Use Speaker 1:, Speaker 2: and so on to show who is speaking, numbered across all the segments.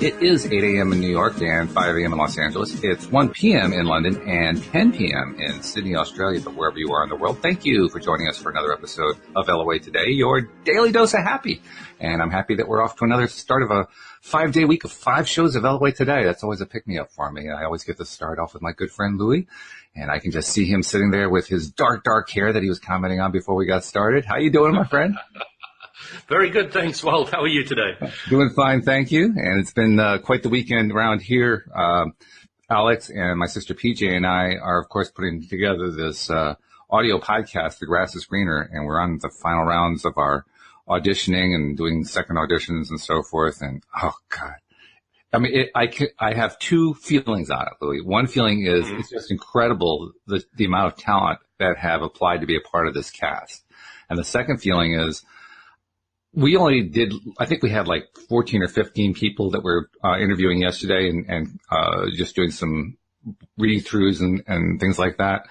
Speaker 1: It is 8 a.m. in New York and 5 a.m. in Los Angeles. It's 1 p.m. in London and 10 p.m. in Sydney, Australia. But wherever you are in the world, thank you for joining us for another episode of LOA Today, your daily dose of happy. And I'm happy that we're off to another start of a 5-day week of 5 shows of LOA Today. That's always a pick-me-up for me. I always get to start off with my good friend Louis. And I can just see him sitting there with his dark hair that he was commenting on before we got started. How you doing, my friend?
Speaker 2: Very good, thanks, Walt. How are you today?
Speaker 1: Doing fine, thank you. And it's been quite the weekend around here. Alex and my sister PJ and I are, of course, putting together this audio podcast, The Grass is Greener, and we're on the final rounds of our auditioning and doing second auditions and so forth. And, oh, God. I mean, I have two feelings on it, Louis. One feeling is it's just incredible, the amount of talent that have applied to be a part of this cast. And the second feeling is, we only did, I think we had like 14 or 15 people that were interviewing yesterday and just doing some reading throughs and things like that,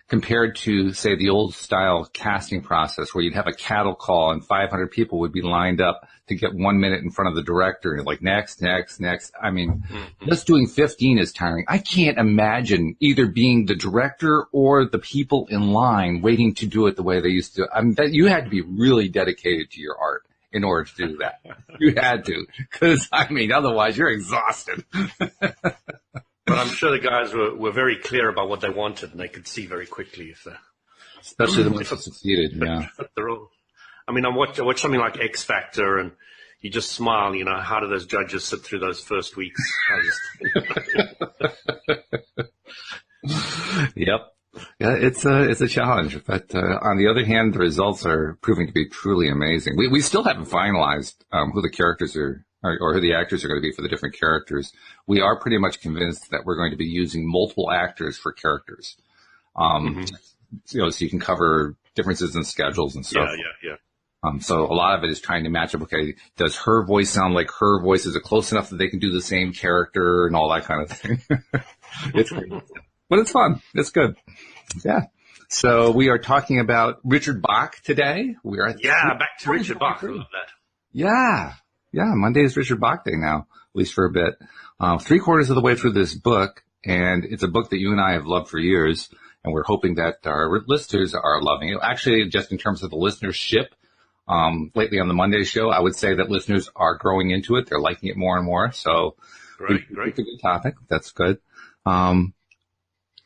Speaker 1: compared to, say, the old style casting process where you'd have a cattle call and 500 people would be lined up to get 1 minute in front of the director and like next. I mean, just doing 15 is tiring. I can't imagine either being the director or the people in line waiting to do it the way they used to. I mean, you had to be really dedicated to your art in order to do that. You had to, because, I mean, otherwise you're exhausted.
Speaker 2: But I'm sure the guys were very clear about what they wanted, and they could see very quickly if they...
Speaker 1: Especially the ones that succeeded, yeah.
Speaker 2: They're all, I mean, I watch something like X Factor, and you just smile, you know, how do those judges sit through those first weeks?
Speaker 1: Yep. Yeah, it's a challenge, but on the other hand, the results are proving to be truly amazing. We still haven't finalized who the characters are or who the actors are going to be for the different characters. We are pretty much convinced that we're going to be using multiple actors for characters, you know, so you can cover differences in schedules and stuff.
Speaker 2: Yeah.
Speaker 1: So a lot of it is trying to match up. Okay, does her voice sound like her voice? Is it close enough that they can do the same character and all that kind of thing? It's great. But it's fun. It's good. Yeah. So we are talking about Richard Bach today. We are
Speaker 2: back to Richard Bach. I love that.
Speaker 1: Yeah. Monday is Richard Bach Day now, at least for a bit. 3/4 of the way through this book, and it's a book that you and I have loved for years, and we're hoping that our listeners are loving it. Actually, just in terms of the listenership, lately on the Monday show, I would say that listeners are growing into it. They're liking it more and more. So
Speaker 2: great.
Speaker 1: It's a good topic. That's good.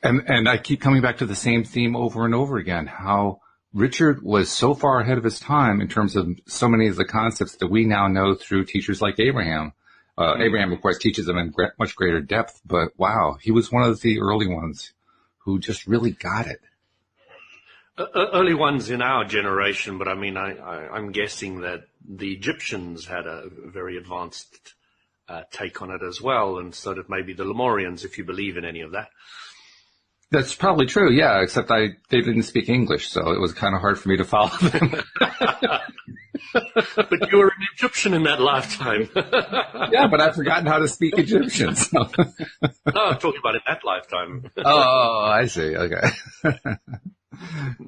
Speaker 1: And I keep coming back to the same theme over and over again, how Richard was so far ahead of his time in terms of so many of the concepts that we now know through teachers like Abraham. Abraham, of course, teaches them in much greater depth, but wow, he was one of the early ones who just really got it.
Speaker 2: Early ones in our generation, but I mean, I'm guessing that the Egyptians had a very advanced take on it as well, and so did maybe the Lemurians, if you believe in any of that.
Speaker 1: That's probably true, yeah, except they didn't speak English, so it was kind of hard for me to follow them.
Speaker 2: But you were an Egyptian in that lifetime.
Speaker 1: Yeah, but I've forgotten how to speak Egyptian. So.
Speaker 2: No, I'm talking about in that lifetime.
Speaker 1: Oh, I see, okay.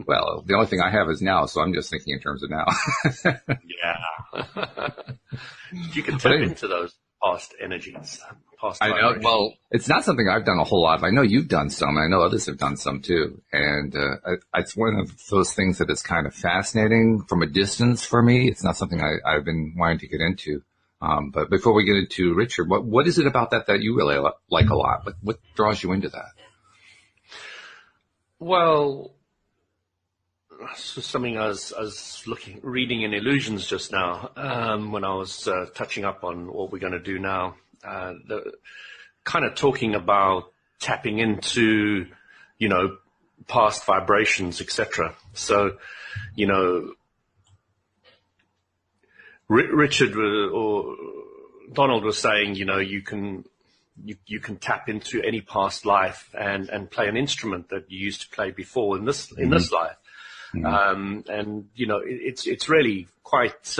Speaker 1: Well, the only thing I have is now, so I'm just thinking in terms of now.
Speaker 2: Yeah. You can tap into those past energies.
Speaker 1: I know. Well, it's not something I've done a whole lot of. I know you've done some, and I know others have done some too. And it's one of those things that is kind of fascinating from a distance for me. It's not something I've been wanting to get into. But before we get into Richard, what is it about that you really like a lot? What draws you into that?
Speaker 2: Well, something I was reading in Illusions just now, when I was touching up on what we're going to do now. Kind of talking about tapping into, you know, past vibrations, etc. So, you know, Richard or Donald was saying, you know, you can tap into any past life and play an instrument that you used to play before in this life. And you know, it's really quite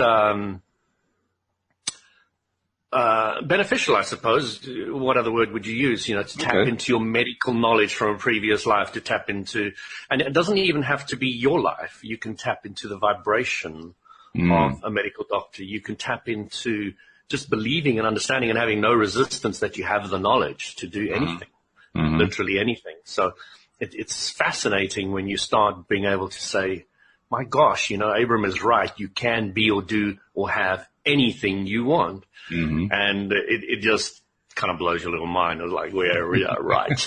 Speaker 2: beneficial, I suppose. What other word would you use? You know, to tap into your medical knowledge from a previous life, to tap into, and it doesn't even have to be your life. You can tap into the vibration of a medical doctor. You can tap into just believing and understanding and having no resistance that you have the knowledge to do anything, literally anything. So it's fascinating when you start being able to say, my gosh, Abram is right. You can be or do or have anything you want. And it just kind of blows your little mind. It's like, we are right.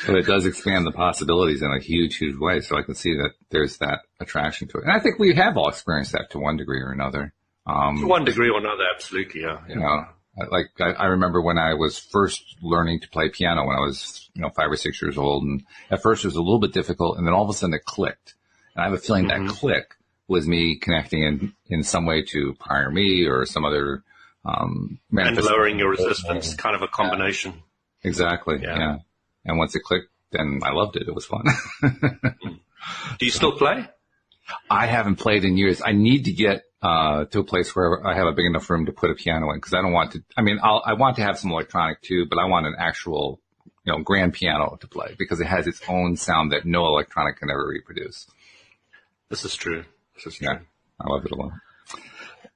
Speaker 1: So it does expand the possibilities in a huge, huge way. So I can see that there's that attraction to it. And I think we have all experienced that to one degree or another.
Speaker 2: To one degree or another, absolutely, yeah.
Speaker 1: I remember when I was first learning to play piano when I was, 5 or 6 years old. And at first it was a little bit difficult. And then all of a sudden it clicked. And I have a feeling that click was me connecting in some way to prior me or some other,
Speaker 2: and lowering your resistance, kind of a combination.
Speaker 1: Yeah. Exactly. Yeah. And once it clicked, then I loved it. It was fun.
Speaker 2: Do you still play?
Speaker 1: I haven't played in years. I need to get to a place where I have a big enough room to put a piano in because I don't want to. I mean, I want to have some electronic too, but I want an actual, grand piano to play because it has its own sound that no electronic can ever reproduce.
Speaker 2: This is true.
Speaker 1: Yeah, I love it a lot.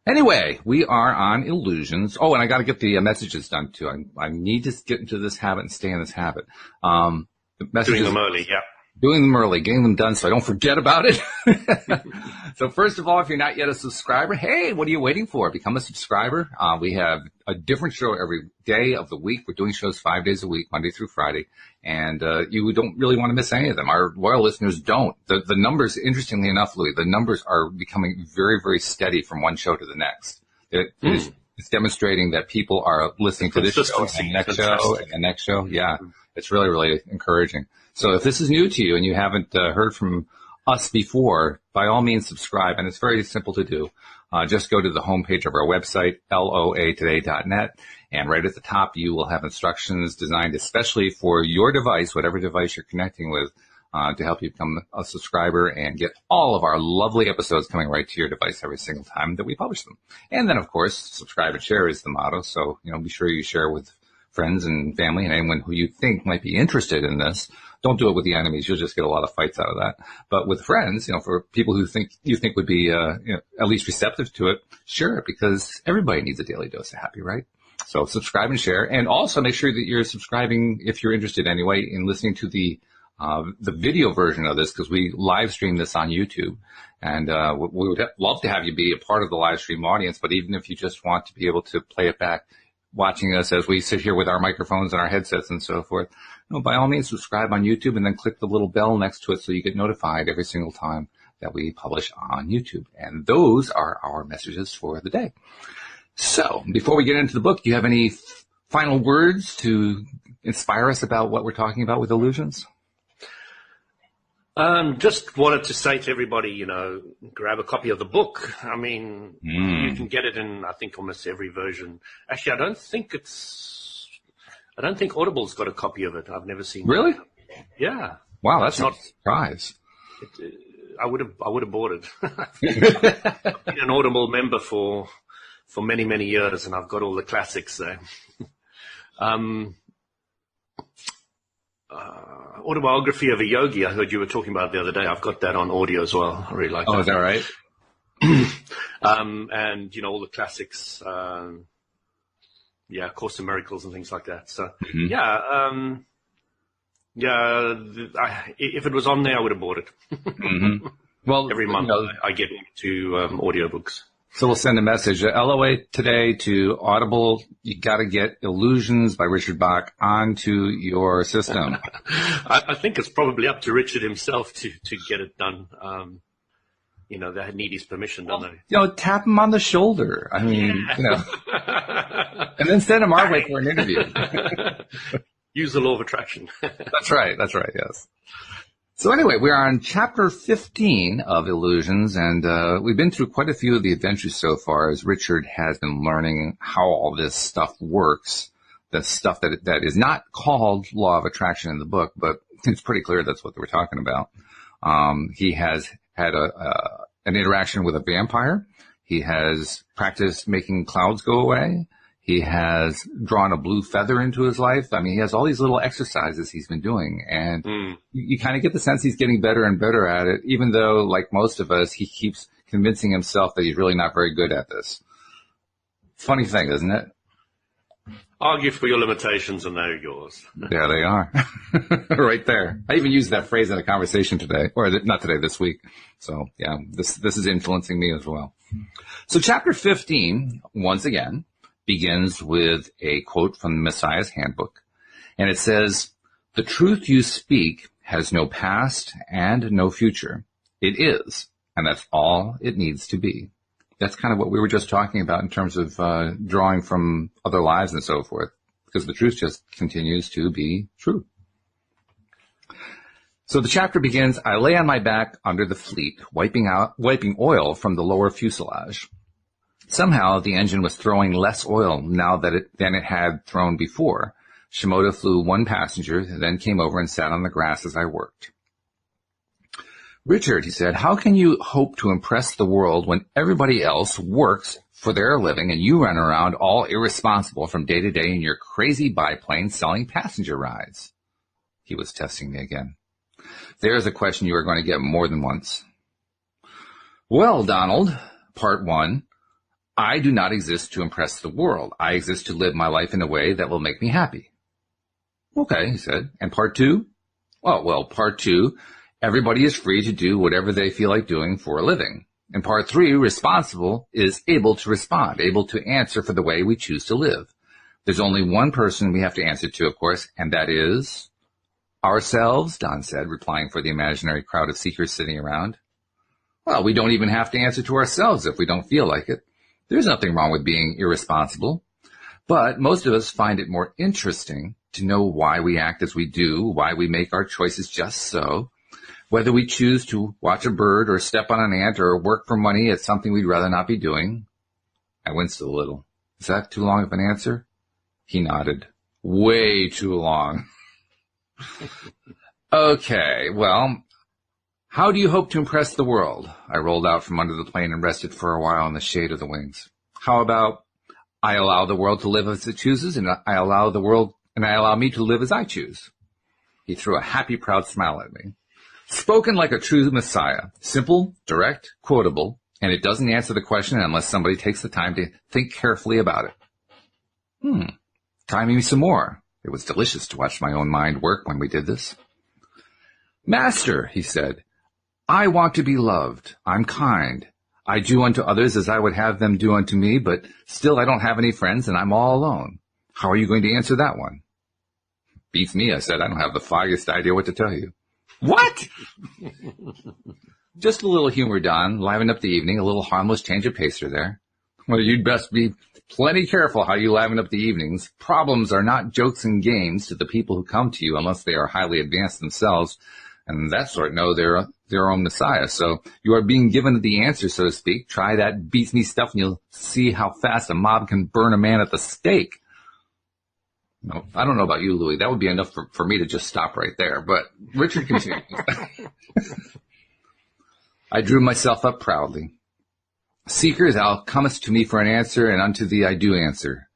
Speaker 1: Anyway, we are on illusions. Oh, and I got to get the messages done too. I need to get into this habit and stay in this habit. The messages,
Speaker 2: doing them early, yeah.
Speaker 1: Doing them early, getting them done so I don't forget about it. So first of all, if you're not yet a subscriber, hey, what are you waiting for? Become a subscriber. We have a different show every day of the week. We're doing shows 5 days a week, Monday through Friday. And you don't really want to miss any of them. Our loyal listeners don't. The numbers, interestingly enough, Louis, the numbers are becoming very, very steady from one show to the next. It's demonstrating that people are listening to this show and the next show and the next show. Yeah, it's really, really encouraging. So if this is new to you and you haven't heard from us before, by all means subscribe. And it's very simple to do. Just go to the homepage of our website, loatoday.net. And right at the top, you will have instructions designed especially for your device, whatever device you're connecting with, to help you become a subscriber and get all of our lovely episodes coming right to your device every single time that we publish them. And then, of course, subscribe and share is the motto. So, be sure you share with friends and family and anyone who you think might be interested in this. Don't do it with the enemies. You'll just get a lot of fights out of that. But with friends, for people who you think would be, at least receptive to it, share it because everybody needs a daily dose of happy, right? So subscribe and share, and also make sure that you're subscribing if you're interested anyway in listening to the video version of this because we live stream this on YouTube, and we would love to have you be a part of the live stream audience. But even if you just want to be able to play it back, watching us as we sit here with our microphones and our headsets and so forth, by all means subscribe on YouTube and then click the little bell next to it so you get notified every single time that we publish on YouTube. And those are our messages for the day. So before we get into the book, do you have any final words to inspire us about what we're talking about with illusions?
Speaker 2: Just wanted to say to everybody, grab a copy of the book. I mean, you can get it in, I think, almost every version. Actually, I don't think Audible's got a copy of it. I've never seen it.
Speaker 1: Really?
Speaker 2: Yeah.
Speaker 1: Wow, that's not a surprise.
Speaker 2: I would have bought it. I've been an Audible member for many, many years, and I've got all the classics there. Autobiography of a Yogi, I heard you were talking about the other day. I've got that on audio as well. I really like that.
Speaker 1: Oh, is that right?
Speaker 2: And, all the classics, Course in Miracles and things like that. So, if it was on there, I would have bought it.
Speaker 1: Well,
Speaker 2: every month I get into audiobooks.
Speaker 1: So we'll send a message, LOA today to Audible. You got to get Illusions by Richard Bach onto your system.
Speaker 2: I think it's probably up to Richard himself to get it done. They need his permission, don't they?
Speaker 1: Tap him on the shoulder. I mean, and then send him our way for an interview.
Speaker 2: Use the law of attraction.
Speaker 1: That's right. Yes. So anyway, we're on chapter 15 of Illusions, and we've been through quite a few of the adventures so far as Richard has been learning how all this stuff works, the stuff that is not called law of attraction in the book, but it's pretty clear that's what we're talking about. He has had an interaction with a vampire. He has practiced making clouds go away. He has drawn a blue feather into his life. I mean, he has all these little exercises he's been doing, and you kind of get the sense he's getting better and better at it, even though, like most of us, he keeps convincing himself that he's really not very good at this. Funny thing, isn't it?
Speaker 2: Argue for your limitations and they're yours.
Speaker 1: There they are. Right there. I even used that phrase in a conversation today, or not today, this week. So yeah, this is influencing me as well. So chapter 15, once again, begins with a quote from the Messiah's Handbook. And it says, "The truth you speak has no past and no future. It is, and that's all it needs to be." That's kind of what we were just talking about in terms of drawing from other lives and so forth, because the truth just continues to be true. So the chapter begins, "I lay on my back under the fleet, wiping oil from the lower fuselage. Somehow the engine was throwing less oil now than it had thrown before. Shimoda flew one passenger, then came over and sat on the grass as I worked. Richard," he said, "how can you hope to impress the world when everybody else works for their living and you run around all irresponsible from day to day in your crazy biplane selling passenger rides?" He was testing me again. "There's a question you are going to get more than once." "Well, Donald, part one, I do not exist to impress the world. I exist to live my life in a way that will make me happy." "Okay," he said. "And part two?" Well, part two, everybody is free to do whatever they feel like doing for a living. And part three, responsible, is able to respond, able to answer for the way we choose to live. There's only one person we have to answer to, of course, and that is ourselves," Don said, replying for the imaginary crowd of seekers sitting around. "Well, we don't even have to answer to ourselves if we don't feel like it. There's nothing wrong with being irresponsible. But most of us find it more interesting to know why we act as we do, why we make our choices just so. Whether we choose to watch a bird or step on an ant or work for money at something we'd rather not be doing." I winced a little. "Is that too long of an answer?" He nodded. "Way too long." "Okay, well, how do you hope to impress the world?" I rolled out from under the plane and rested for a while in the shade of the wings. "How about, I allow the world to live as it chooses, and I allow me to live as I choose?" He threw a happy, proud smile at me. "Spoken like a true Messiah. Simple, direct, quotable, and it doesn't answer the question unless somebody takes the time to think carefully about it." Try me some more. It was delicious to watch my own mind work when we did this. "Master," he said, "I want to be loved. I'm kind. I do unto others as I would have them do unto me, but still I don't have any friends and I'm all alone. How are you going to answer that one?" "Beats me," I said. "I don't have the foggiest idea what to tell you." "What?" "Just a little humor, Don. Liven up the evening. A little harmless change of pacer there." "Well, you'd best be plenty careful how you liven up the evenings. Problems are not jokes and games to the people who come to you unless they are highly advanced themselves, and that sort know their own Messiah. So you are being given the answer, so to speak. Try that beats me stuff and you'll see how fast a mob can burn a man at the stake." No, I don't know about you, Louis. That would be enough for me to just stop right there. But Richard continued. I drew myself up proudly. "Seeker, thou comest to me for an answer, and unto thee I do answer.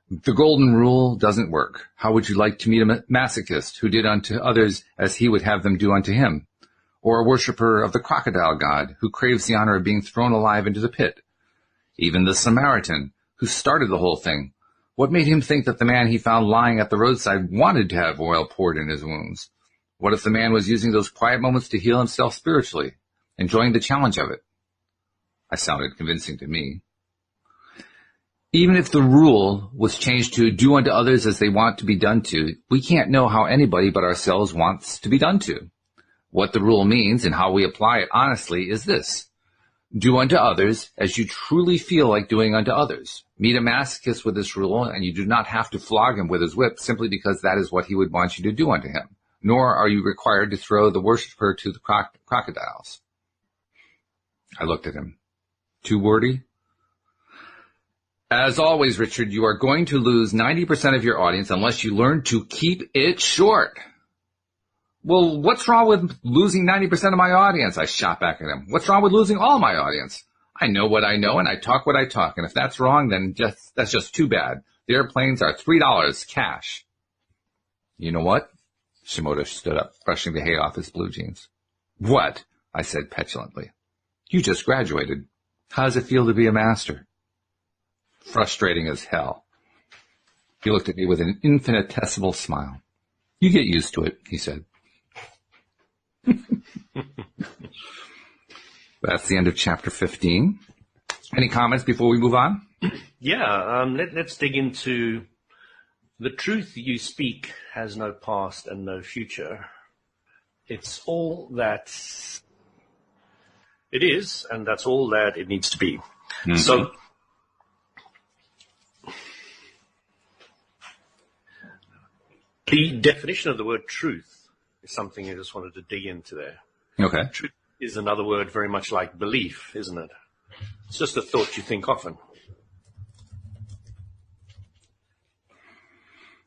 Speaker 1: The golden rule doesn't work. How would you like to meet a masochist who did unto others as he would have them do unto him? Or a worshiper of the crocodile god who craves the honor of being thrown alive into the pit? Even the Samaritan who started the whole thing. What made him think that the man he found lying at the roadside wanted to have oil poured in his wounds? What if the man was using those quiet moments to heal himself spiritually, enjoying the challenge of it?" I sounded convincing to me. "Even if the rule was changed to do unto others as they want to be done to, we can't know how anybody but ourselves wants to be done to. What the rule means and how we apply it honestly is this. Do unto others as you truly feel like doing unto others. Meet a masochist with this rule, and you do not have to flog him with his whip simply because that is what he would want you to do unto him, nor are you required to throw the worshiper to the crocodiles." I looked at him. Too wordy? "As always, Richard, you are going to lose 90% of your audience unless you learn to keep it short." "Well, what's wrong with losing 90% of my audience?" I shot back at him. "What's wrong with losing all my audience? I know what I know, and I talk what I talk, and if that's wrong, then that's just too bad. The airplanes are $3 cash." "You know what?" Shimoda stood up, brushing the hay off his blue jeans. "What?" I said petulantly. "You just graduated. How does it feel to be a master?" frustrating as hell. He looked at me with an infinitesimal smile. You get used to it, he said. That's the end of chapter 15. Any comments before we move on?
Speaker 2: Yeah, let's dig into the truth you speak has no past and no future. It's all that it is, and that's all that it needs to be. Mm-hmm. So, the definition of the word truth is something I just wanted to dig into there.
Speaker 1: Okay.
Speaker 2: Truth is another word very much like belief, isn't it? It's just a thought you think often.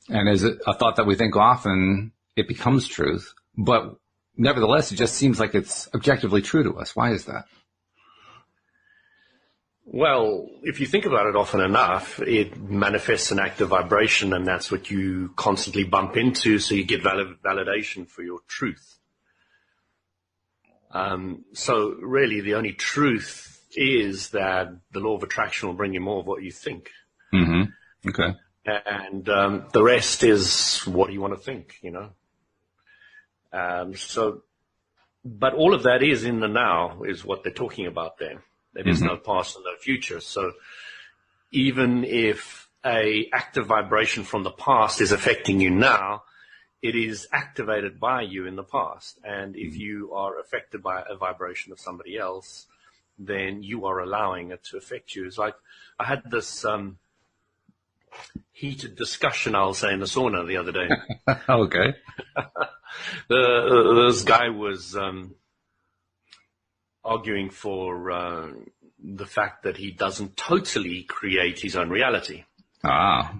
Speaker 1: And is it a thought that we think often, it becomes truth, but nevertheless, it just seems like it's objectively true to us. Why is that?
Speaker 2: Well, if you think about it often enough, it manifests an active vibration, and that's what you constantly bump into, so you get validation for your truth. So really, the only truth is that the law of attraction will bring you more of what you think.
Speaker 1: Mm-hmm. Okay.
Speaker 2: And the rest is what you want to think, you know. But all of that is in the now, is what they're talking about there. There is no past and no future. So even if a active vibration from the past is affecting you now, it is activated by you in the past. And if you are affected by a vibration of somebody else, then you are allowing it to affect you. It's like I had this heated discussion, I'll say, in the sauna the other day.
Speaker 1: Okay.
Speaker 2: This guy was arguing for the fact that he doesn't totally create his own reality.
Speaker 1: Ah.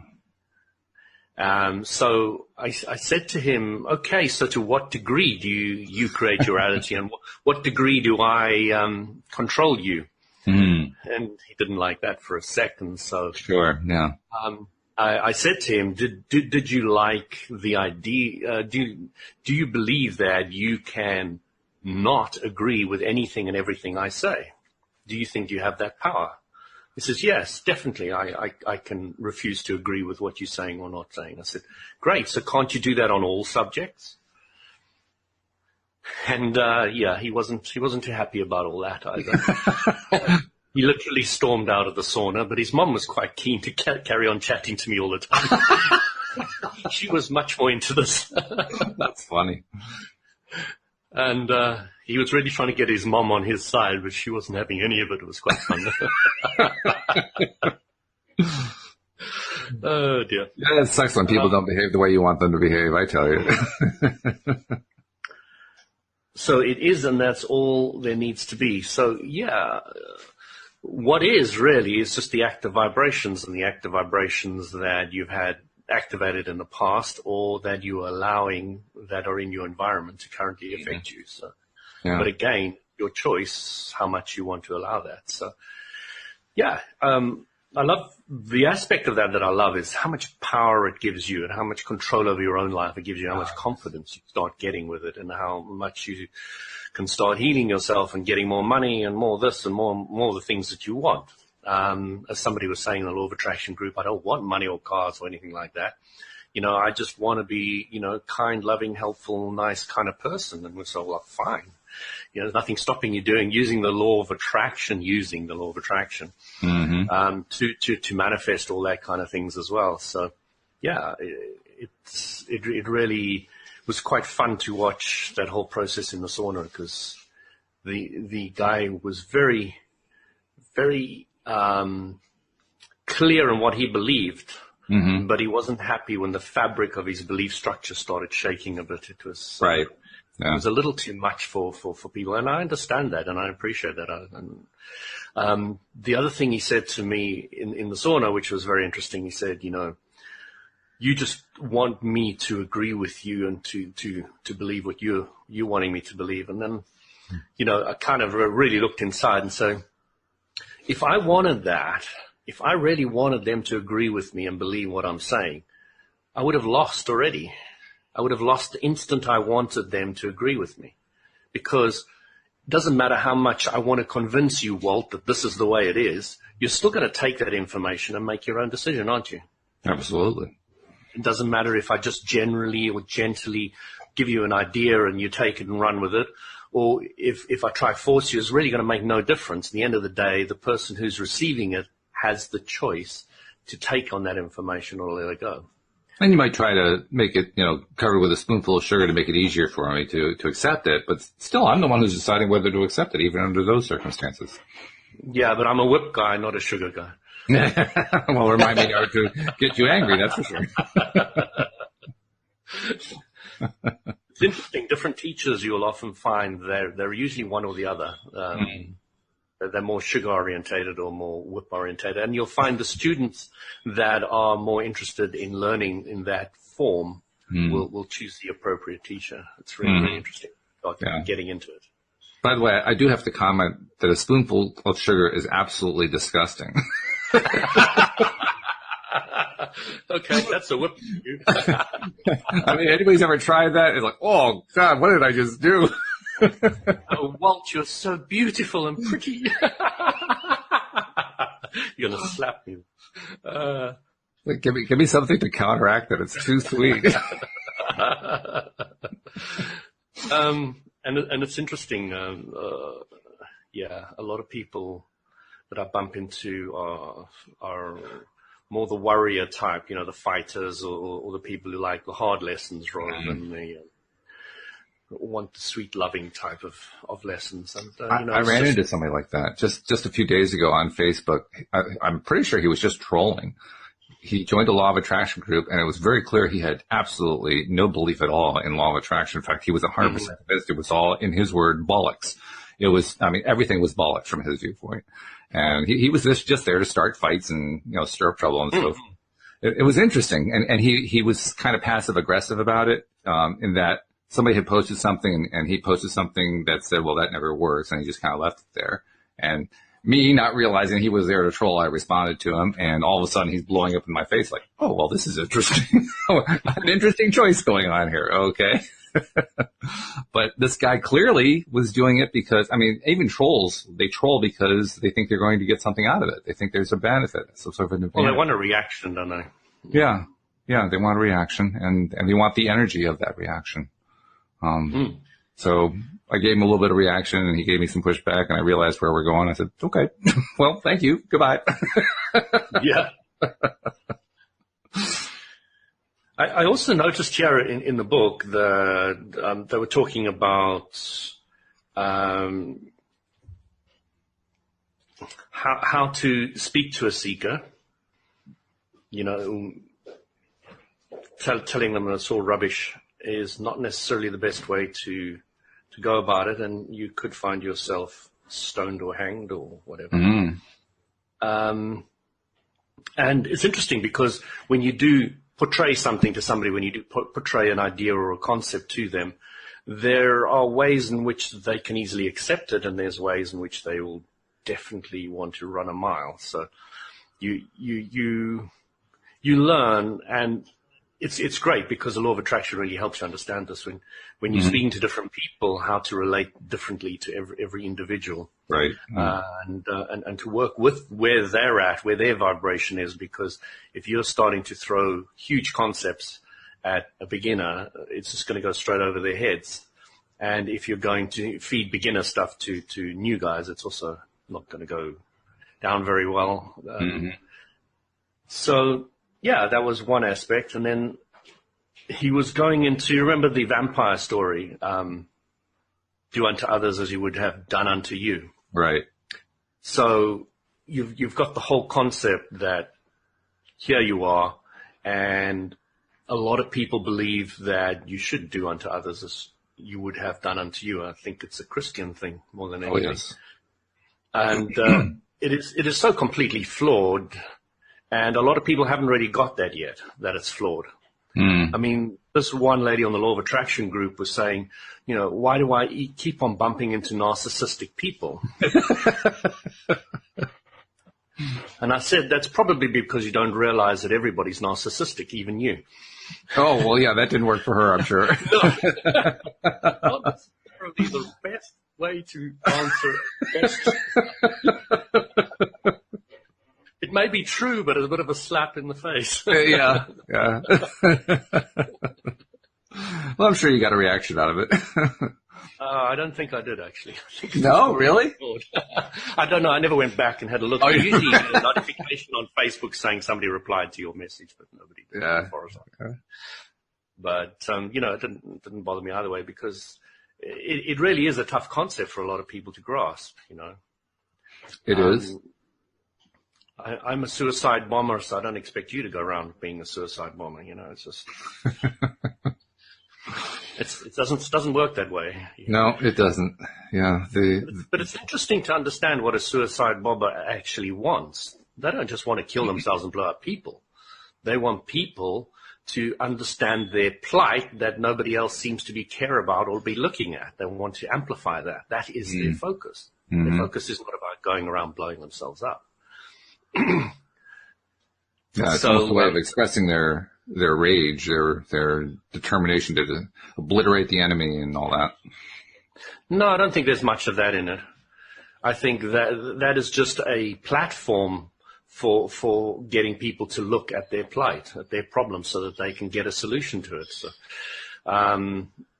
Speaker 2: So I said to him, okay, so to what degree do you create your reality, and what degree do I control you? Mm. And he didn't like that for a second. So
Speaker 1: sure, yeah.
Speaker 2: I said to him, did you like the idea? Do you believe that you can not agree with anything and everything I say? Do you think you have that power? He says, yes, definitely. I can refuse to agree with what you're saying or not saying. I said, great. So can't you do that on all subjects? And yeah, he wasn't too happy about all that either. He literally stormed out of the sauna, but his mum was quite keen to carry on chatting to me all the time. She was much more into this.
Speaker 1: That's funny.
Speaker 2: And he was really trying to get his mom on his side, but she wasn't having any of it. It was quite fun. Oh, dear.
Speaker 1: Yeah, it sucks when people don't behave the way you want them to behave, I tell you.
Speaker 2: So it is, and that's all there needs to be. So, yeah, what is really is just the active vibrations, and the active vibrations that you've had activated in the past, or that you are allowing that are in your environment to currently affect you. So, yeah. But again, your choice, how much you want to allow that. So, yeah, I love the aspect of that I love is how much power it gives you and how much control over your own life it gives you, how much confidence you start getting with it, and how much you can start healing yourself and getting more money and more this and more of the things that you want. As somebody was saying in the Law of Attraction group, I don't want money or cars or anything like that. You know, I just want to be, you know, kind, loving, helpful, nice kind of person. And we're so, well, fine. You know, there's nothing stopping you using the law of attraction, to manifest all that kind of things as well. So, yeah, it really was quite fun to watch that whole process in the sauna, because the guy was very, very clear in what he believed, but he wasn't happy when the fabric of his belief structure started shaking a bit. It was
Speaker 1: right. Yeah.
Speaker 2: It was a little too much for people, and I understand that, and I appreciate that. And the other thing he said to me in the sauna, which was very interesting, he said, you know, you just want me to agree with you and to believe what you're wanting me to believe. And then, you know, I kind of really looked inside and said, if I wanted that, if I really wanted them to agree with me and believe what I'm saying, I would have lost already. I would have lost the instant I wanted them to agree with me, because it doesn't matter how much I want to convince you, Walt, that this is the way it is. you're still going to take that information and make your own decision, aren't you?
Speaker 1: Absolutely.
Speaker 2: It doesn't matter if I just generally or gently give you an idea and you take it and run with it, or if I try to force you, it's really going to make no difference. At the end of the day, the person who's receiving it has the choice to take on that information or let it go.
Speaker 1: And you might try to make it, covered with a spoonful of sugar to make it easier for me to accept it. But still, I'm the one who's deciding whether to accept it, even under those circumstances.
Speaker 2: Yeah, but I'm a whip guy, not a sugar guy.
Speaker 1: Well, remind me to get you angry, that's for sure.
Speaker 2: It's interesting. Different teachers, you'll often find they're usually one or the other. They're more sugar orientated or more whip orientated. And you'll find the students that are more interested in learning in that form will choose the appropriate teacher. It's really, really interesting getting into it.
Speaker 1: By the way, I do have to comment that a spoonful of sugar is absolutely disgusting.
Speaker 2: Okay, that's a whip.
Speaker 1: I mean, anybody's ever tried that? It's like, oh, God, what did I just do?
Speaker 2: Oh, Walt, you're so beautiful and pretty. You're going to slap me.
Speaker 1: Give me something to counteract that. It's too sweet.
Speaker 2: And it's interesting. A lot of people that I bump into are more the warrior type, the fighters or the people who like the hard lessons rather than the want the sweet loving type of lessons. And
Speaker 1: I ran into somebody like that just a few days ago on Facebook. I'm pretty sure he was just trolling. He joined a law of attraction group, and it was very clear he had absolutely no belief at all in law of attraction. In fact, he was 100% convinced it was all, in his word, bollocks. Everything was bollocks from his viewpoint. And he was just there to start fights and, stir up trouble and so forth. It was interesting. And he was kind of passive aggressive about it, in that somebody had posted something and he posted something that said, well, that never works. And he just kind of left it there. And me not realizing he was there to troll, I responded to him, and all of a sudden he's blowing up in my face like, oh, well, this is interesting. An interesting choice going on here. Okay. But this guy clearly was doing it because, even trolls, they troll because they think they're going to get something out of it. They think there's a benefit, some sort of an advantage.
Speaker 2: Well, they want a reaction, don't they?
Speaker 1: Yeah. Yeah, they want a reaction, and they want the energy of that reaction. So I gave him a little bit of reaction, and he gave me some pushback, and I realized where we're going. I said, okay, well, thank you. Goodbye.
Speaker 2: Yeah. I also noticed here in the book that they were talking about how to speak to a seeker, telling them that it's all rubbish is not necessarily the best way to go about it, and you could find yourself stoned or hanged or whatever. And it's interesting because when you do portray something to somebody, when you do portray an idea or a concept to them, there are ways in which they can easily accept it, and there's ways in which they will definitely want to run a mile. So you learn, and it's great because the law of attraction really helps you understand this when you're speaking to different people, how to relate differently to every individual.
Speaker 1: Right.
Speaker 2: And to work with where they're at, where their vibration is, because if you're starting to throw huge concepts at a beginner, it's just going to go straight over their heads. And if you're going to feed beginner stuff to new guys, it's also not going to go down very well. So, yeah, that was one aspect. And then he was going into, remember the vampire story, do unto others as you would have done unto you.
Speaker 1: Right.
Speaker 2: So you've got the whole concept that here you are, and a lot of people believe that you should do unto others as you would have done unto you. I think it's a Christian thing more than anything.
Speaker 1: Oh, yes.
Speaker 2: And it is so completely flawed, and a lot of people haven't really got that yet, that it's flawed. I mean, this one lady on the Law of Attraction group was saying, why do I keep on bumping into narcissistic people? And I said, that's probably because you don't realize that everybody's narcissistic, even you.
Speaker 1: Oh, well, yeah, that didn't work for her, I'm sure.
Speaker 2: Not necessarily the best way to answer a question. may be true, but it's a bit of a slap in the face.
Speaker 1: Yeah. Well, I'm sure you got a reaction out of it.
Speaker 2: I don't think I did, actually.
Speaker 1: No, really?
Speaker 2: I don't know. I never went back and had a look. I usually get a notification on Facebook saying somebody replied to your message, but nobody did.
Speaker 1: Yeah.
Speaker 2: But, it didn't bother me either way, because it really is a tough concept for a lot of people to grasp,
Speaker 1: It is.
Speaker 2: I'm a suicide bomber, so I don't expect you to go around being a suicide bomber. It's just, it doesn't work that way.
Speaker 1: No, it doesn't. Yeah.
Speaker 2: But it's interesting to understand what a suicide bomber actually wants. They don't just want to kill themselves and blow up people. They want people to understand their plight that nobody else seems to be care about or be looking at. They want to amplify that. That is their focus. Mm-hmm. Their focus is not about going around blowing themselves up.
Speaker 1: Yeah, it's almost a way of expressing their rage, their determination to obliterate the enemy and all that.
Speaker 2: No, I don't think there's much of that in it. I think that is just a platform for getting people to look at their plight, at their problems, so that they can get a solution to it. So,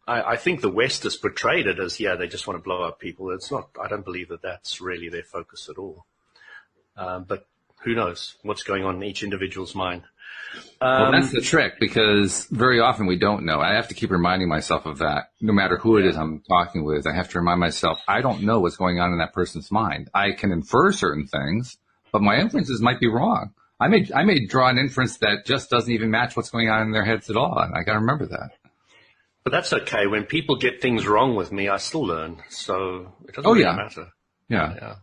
Speaker 2: I think the West has portrayed it as, they just want to blow up people. It's not. I don't believe that that's really their focus at all. But who knows what's going on in each individual's mind?
Speaker 1: Well, that's the trick, because very often we don't know. I have to keep reminding myself of that. No matter who it is I'm talking with, I have to remind myself, I don't know what's going on in that person's mind. I can infer certain things, but my inferences might be wrong. I may draw an inference that just doesn't even match what's going on in their heads at all, and I got to remember that.
Speaker 2: But that's okay. When people get things wrong with me, I still learn, so it doesn't really matter.
Speaker 1: Yeah.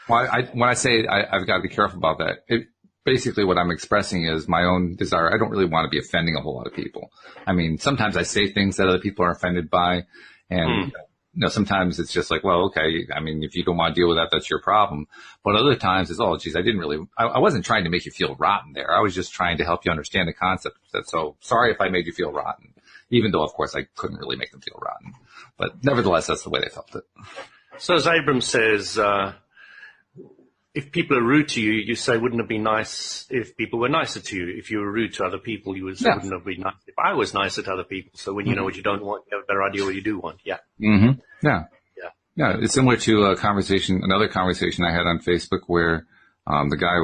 Speaker 1: Well, when I say I've got to be careful about that, basically what I'm expressing is my own desire. I don't really want to be offending a whole lot of people. I mean, sometimes I say things that other people are offended by, and sometimes it's just like, well, okay. I mean, if you don't want to deal with that, that's your problem. But other times it's, oh, geez, I wasn't trying to make you feel rotten there. I was just trying to help you understand the concept. So sorry if I made you feel rotten, even though, of course, I couldn't really make them feel rotten. But nevertheless, that's the way they felt it. So
Speaker 2: as Abram says, if people are rude to you, you say, wouldn't it be nice if people were nicer to you? If you were rude to other people, you would say, wouldn't it be nice if I was nicer to other people? So when you know what you don't want, you have a better idea what you do want. Yeah.
Speaker 1: Mm-hmm. Yeah. It's similar to another conversation I had on Facebook where the guy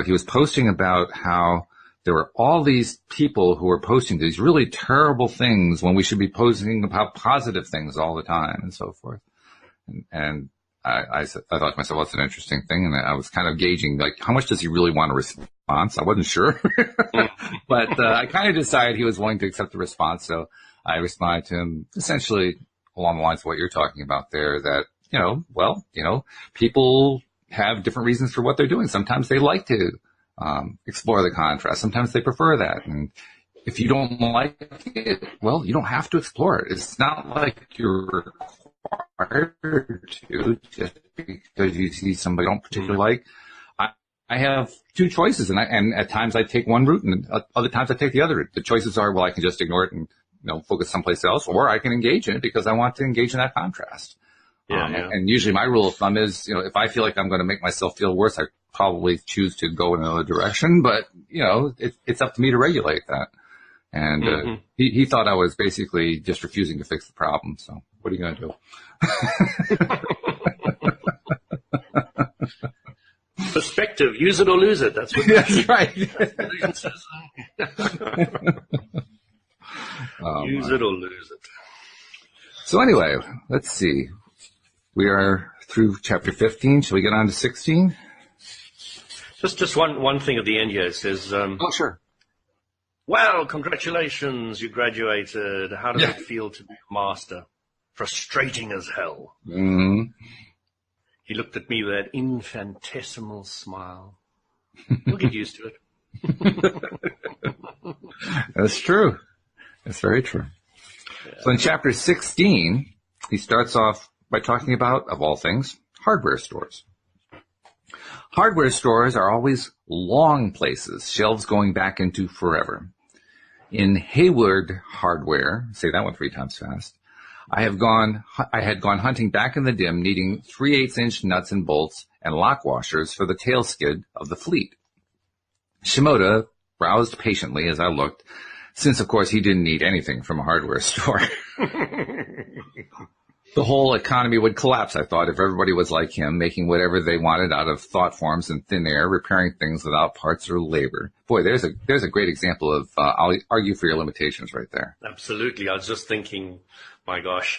Speaker 1: he was posting about how there were all these people who were posting these really terrible things when we should be posting about positive things all the time and so forth. And I thought to myself, well, that's an interesting thing. And I was kind of gauging, like, how much does he really want a response? I wasn't sure. But I kind of decided he was willing to accept the response. So I responded to him essentially along the lines of what you're talking about there, that, people have different reasons for what they're doing. Sometimes they like to explore the contrast. Sometimes they prefer that. And if you don't like it, well, you don't have to explore it. It's not like you're required to just because you see somebody you don't particularly like. I have two choices, and at times I take one route, and other times I take the other route. The choices are, well, I can just ignore it and focus someplace else, or I can engage in it because I want to engage in that contrast. And usually my rule of thumb is, if I feel like I'm going to make myself feel worse, I probably choose to go in another direction. But it's up to me to regulate that. And he thought I was basically just refusing to fix the problem. So what are you going to do?
Speaker 2: Perspective, use it or lose it. That's what
Speaker 1: that's right.
Speaker 2: says. Use it or lose it.
Speaker 1: So anyway, let's see. We are through chapter 15. Shall we get on to 16?
Speaker 2: Just one thing at the end here. It says,
Speaker 1: oh, sure.
Speaker 2: Well, congratulations, you graduated. How does it feel to be a master? Frustrating as hell.
Speaker 1: Mm-hmm.
Speaker 2: He looked at me with that infinitesimal smile. We'll get used to it.
Speaker 1: That's true. That's very true. Yeah. So in chapter 16, he starts off by talking about, of all things, hardware stores. Hardware stores are always long places, shelves going back into forever. In Hayward Hardware, say that one 3 times fast, I had gone hunting back in the dim, needing 3/8-inch nuts and bolts and lock washers for the tail skid of the fleet. Shimoda browsed patiently as I looked, since, of course, he didn't need anything from a hardware store. The whole economy would collapse, I thought, if everybody was like him, making whatever they wanted out of thought forms and thin air, repairing things without parts or labor. Boy, there's a great example of I'll argue for your limitations right there.
Speaker 2: Absolutely. I was just thinking, my gosh,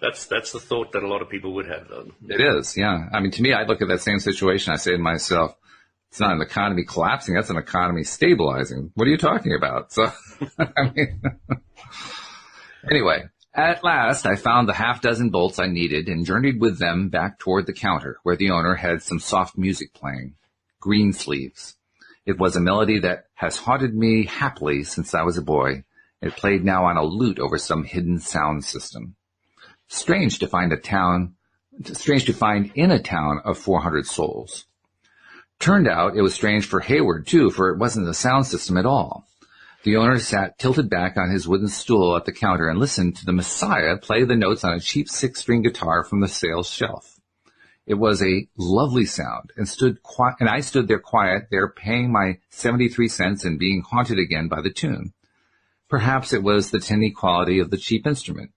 Speaker 2: that's the thought that a lot of people would have, though.
Speaker 1: It is, yeah. I mean, to me, I look at that same situation. I say to myself, it's not an economy collapsing. That's an economy stabilizing. What are you talking about? So, I mean, anyway. At last, I found the half-dozen bolts I needed and journeyed with them back toward the counter, where the owner had some soft music playing. Greensleeves. It was a melody that has haunted me happily since I was a boy. It played now on a lute over some hidden sound system. Strange to find in a town of 400 souls. Turned out it was strange for Hayward, too, for it wasn't a sound system at all. The owner sat tilted back on his wooden stool at the counter and listened to the Messiah play the notes on a cheap 6-string guitar from the sales shelf. It was a lovely sound, and I stood there quiet, there paying my 73 cents and being haunted again by the tune. Perhaps it was the tinny quality of the cheap instrument,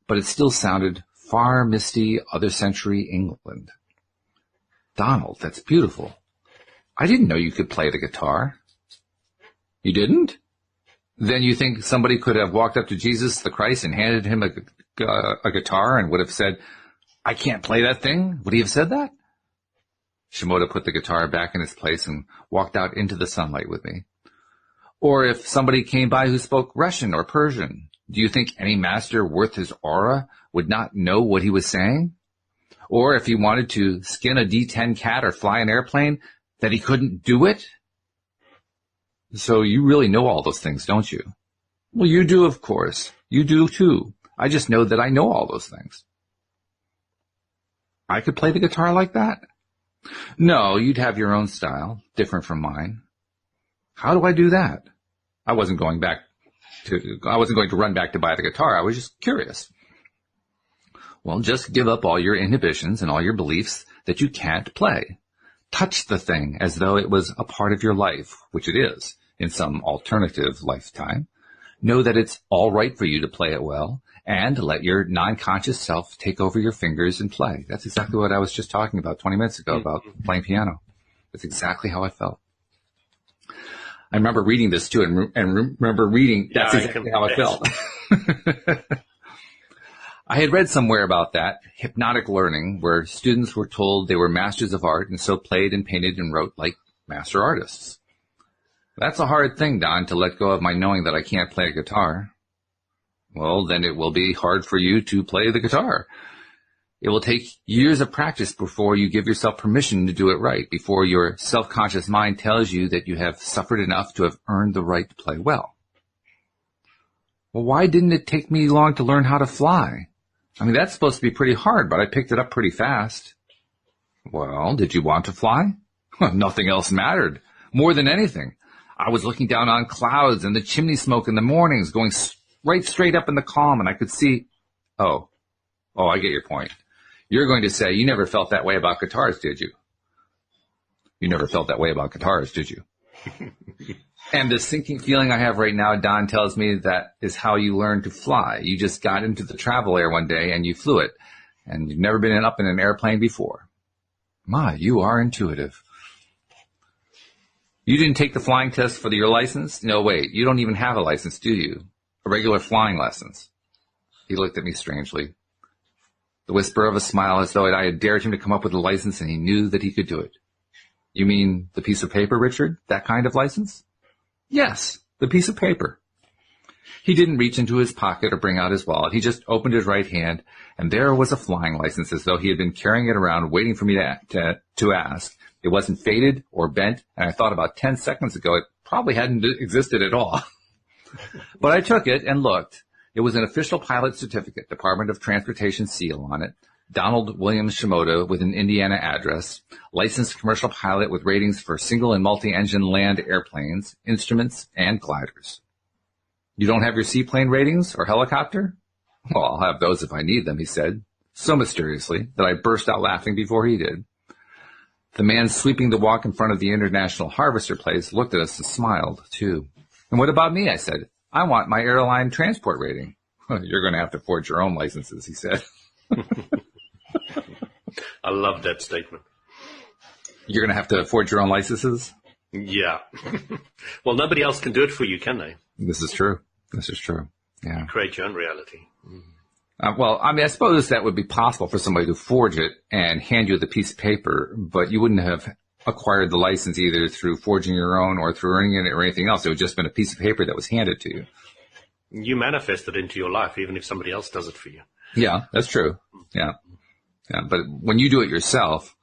Speaker 1: but it still sounded far misty, other century England. Donald, that's beautiful. I didn't know you could play the guitar. You didn't? Then you think somebody could have walked up to Jesus the Christ and handed him a guitar and would have said, I can't play that thing? Would he have said that? Shimoda put the guitar back in its place and walked out into the sunlight with me. Or if somebody came by who spoke Russian or Persian, do you think any master worth his aura would not know what he was saying? Or if he wanted to skin a D-10 cat or fly an airplane, that he couldn't do it? So you really know all those things, don't you? Well, you do, of course. You do, too. I just know that I know all those things. I could play the guitar like that? No, you'd have your own style, different from mine. How do I do that? I wasn't going to run back to buy the guitar. I was just curious. Well, just give up all your inhibitions and all your beliefs that you can't play. Touch the thing as though it was a part of your life, which it is, in some alternative lifetime. Know that it's all right for you to play it well, and let your non-conscious self take over your fingers and play. That's exactly what I was just talking about 20 minutes ago about playing piano. That's exactly how I felt. I remember reading this too, and remember reading, that's exactly how I felt. I had read somewhere about that, hypnotic learning, where students were told they were masters of art and so played and painted and wrote like master artists. That's a hard thing, Don, to let go of my knowing that I can't play a guitar. Well, then it will be hard for you to play the guitar. It will take years of practice before you give yourself permission to do it right, before your self-conscious mind tells you that you have suffered enough to have earned the right to play well. Well, why didn't it take me long to learn how to fly? I mean, that's supposed to be pretty hard, but I picked it up pretty fast. Well, did you want to fly? Nothing else mattered. More than anything. I was looking down on clouds and the chimney smoke in the mornings, going right straight up in the calm, and I could see... Oh, I get your point. You're going to say you never felt that way about guitars, did you? You never felt that way about guitars, did you? And the sinking feeling I have right now, Don tells me that is how you learn to fly. You just got into the travel air one day and you flew it. And you've never been up in an airplane before. My, you are intuitive. You didn't take the flying test for your license? No, wait, you don't even have a license, do you? A regular flying license. He looked at me strangely. The whisper of a smile as though I had dared him to come up with a license and he knew that he could do it. You mean the piece of paper, Richard? That kind of license? Yes, the piece of paper. He didn't reach into his pocket or bring out his wallet. He just opened his right hand, and there was a flying license as though he had been carrying it around waiting for me to ask. It wasn't faded or bent, and I thought about 10 seconds ago it probably hadn't existed at all. But I took it and looked. It was an official pilot certificate, Department of Transportation seal on it. Donald Williams Shimoda with an Indiana address, licensed commercial pilot with ratings for single and multi-engine land airplanes, instruments, and gliders. You don't have your seaplane ratings or helicopter? Well, I'll have those if I need them, he said. so mysteriously that I burst out laughing before he did. The man sweeping the walk in front of the International Harvester place looked at us and smiled, too. And what about me? I said. I want my airline transport rating. You're going to have to forge your own licenses, he said.
Speaker 2: I love that statement.
Speaker 1: You're going to have to forge your own licenses?
Speaker 2: Yeah. Well, nobody else can do it for you, can they?
Speaker 1: This is true. This is true. Yeah.
Speaker 2: Create your own reality.
Speaker 1: Well, I mean, I suppose that would be possible for somebody to forge it and hand you the piece of paper, but you wouldn't have acquired the license either through forging your own or through earning it or anything else. It would just been a piece of paper that was handed to you.
Speaker 2: You manifest it into your life, even if somebody else does it for you.
Speaker 1: Yeah, that's true. Yeah. Yeah. But when you do it yourself,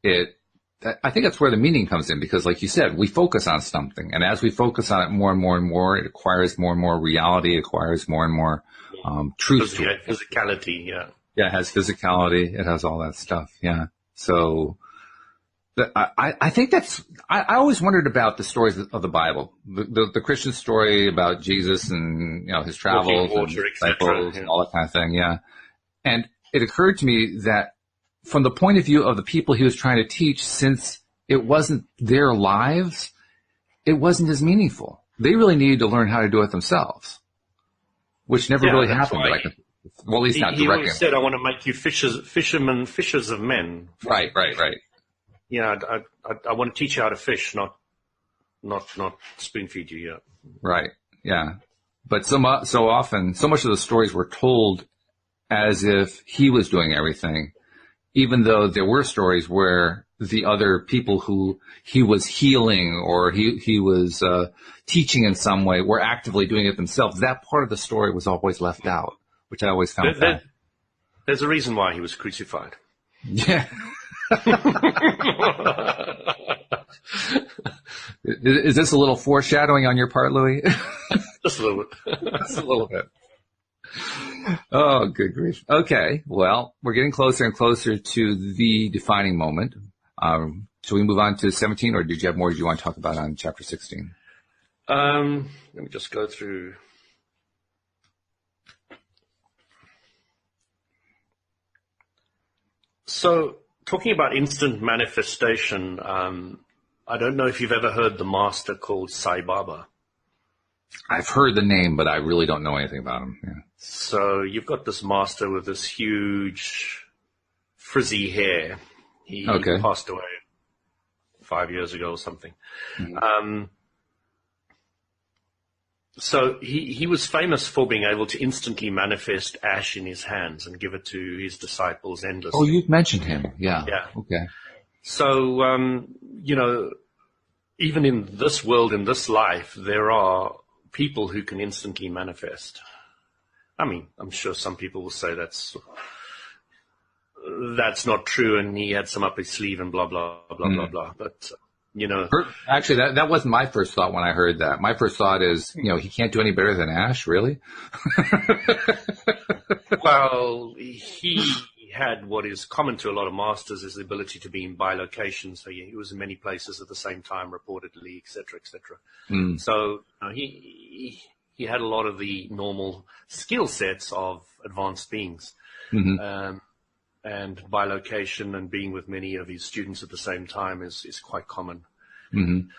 Speaker 1: I think that's where the meaning comes in, because like you said, we focus on something, and as we focus on it more and more and more, it acquires more and more reality, acquires more and more truth.
Speaker 2: Physicality, yeah.
Speaker 1: Yeah, it has physicality, it has all that stuff, yeah. So I think I always wondered about the stories of the Bible, the Christian story about Jesus and, his travels and disciples and all that kind of thing, yeah. And it occurred to me that from the point of view of the people he was trying to teach, since it wasn't their lives, it wasn't as meaningful. They really needed to learn how to do it themselves, which never really happened. Well, at least not directly. He always
Speaker 2: said, I want to make you fishers of men.
Speaker 1: Right.
Speaker 2: Yeah, I want to teach you how to fish, not spoon feed you yet.
Speaker 1: Right, yeah. But so often, so much of the stories were told as if he was doing everything, even though there were stories where the other people who he was healing or he was teaching in some way were actively doing it themselves. That part of the story was always left out, which I always found fascinating.
Speaker 2: There's a reason why he was crucified.
Speaker 1: Yeah. Is this a little foreshadowing on your part, Louis?
Speaker 2: Just a little bit.
Speaker 1: Just a little bit. Oh, good grief. Okay, well, we're getting closer and closer to the defining moment. Shall we move on to 17, or did you have more you want to talk about on chapter 16?
Speaker 2: Let me just go through. So, talking about instant manifestation, I don't know if you've ever heard the master called Sai Baba.
Speaker 1: I've heard the name, but I really don't know anything about him. Yeah.
Speaker 2: So you've got this master with this huge frizzy hair. He passed away 5 years ago or something. Mm-hmm. So he was famous for being able to instantly manifest ash in his hands and give it to his disciples endlessly.
Speaker 1: Oh, you've mentioned him. Yeah.
Speaker 2: Yeah.
Speaker 1: Okay.
Speaker 2: So, even in this world, in this life, there are people who can instantly manifest. I mean, I'm sure some people will say that's not true and he had some up his sleeve and blah, blah, blah, blah, blah. But,
Speaker 1: Actually, that wasn't my first thought when I heard that. My first thought is, he can't do any better than Ash, really?
Speaker 2: Well, he had what is common to a lot of masters, is the ability to be in bilocation. So he was in many places at the same time, reportedly, et cetera, et cetera. Mm. So he had a lot of the normal skill sets of advanced beings. Mm-hmm. And bilocation and being with many of his students at the same time is quite common. Mm-hmm.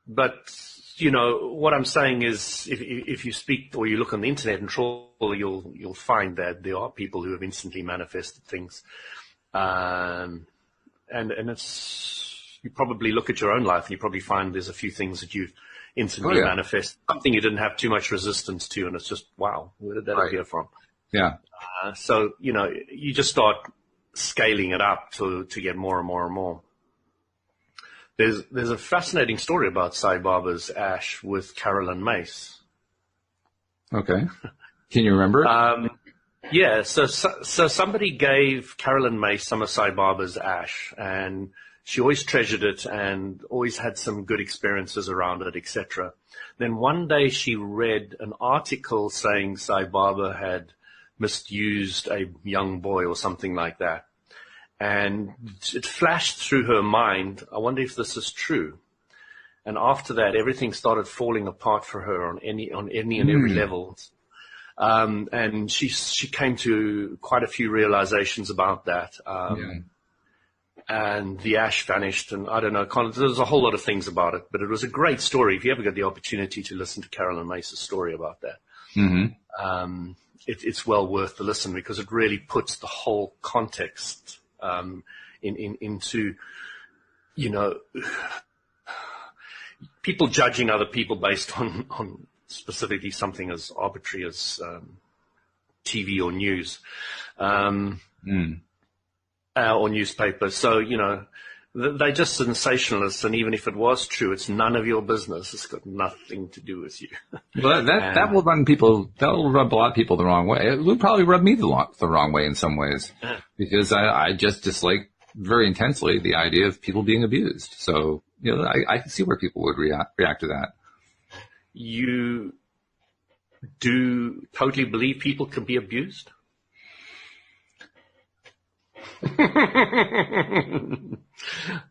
Speaker 2: But, what I'm saying is if you speak or you look on the internet and troll, you'll find that there are people who have instantly manifested things. And it's, you probably look at your own life and you probably find there's a few things that you've instantly manifested, something you didn't have too much resistance to, and it's just, wow, where did that appear from?
Speaker 1: Yeah.
Speaker 2: So, you just start scaling it up to get more and more and more. There's a fascinating story about Sai Baba's ash with Carolyn Mace.
Speaker 1: Okay. Can you remember?
Speaker 2: Yeah. So somebody gave Carolyn Mace some of Sai Baba's ash, and she always treasured it and always had some good experiences around it, etc. Then one day she read an article saying Sai Baba had misused a young boy or something like that. And it flashed through her mind, I wonder if this is true. And after that, everything started falling apart for her on any and every level. And she came to quite a few realizations about that. And the ash vanished, and I don't know, there's a whole lot of things about it, but it was a great story. If you ever get the opportunity to listen to Carolyn Mace's story about that, it's well worth the listen, because it really puts the whole context into, you know, people judging other people based on specifically something as arbitrary as TV or news. Or newspapers. So, you know, they're just sensationalists, and even if it was true, it's none of your business. It's got nothing to do with you.
Speaker 1: Well, that will rub a lot of people the wrong way. It would probably rub me the wrong way in some ways, because I just dislike very intensely the idea of people being abused. So, you know, I can see where people would react to that.
Speaker 2: You do totally believe people can be abused?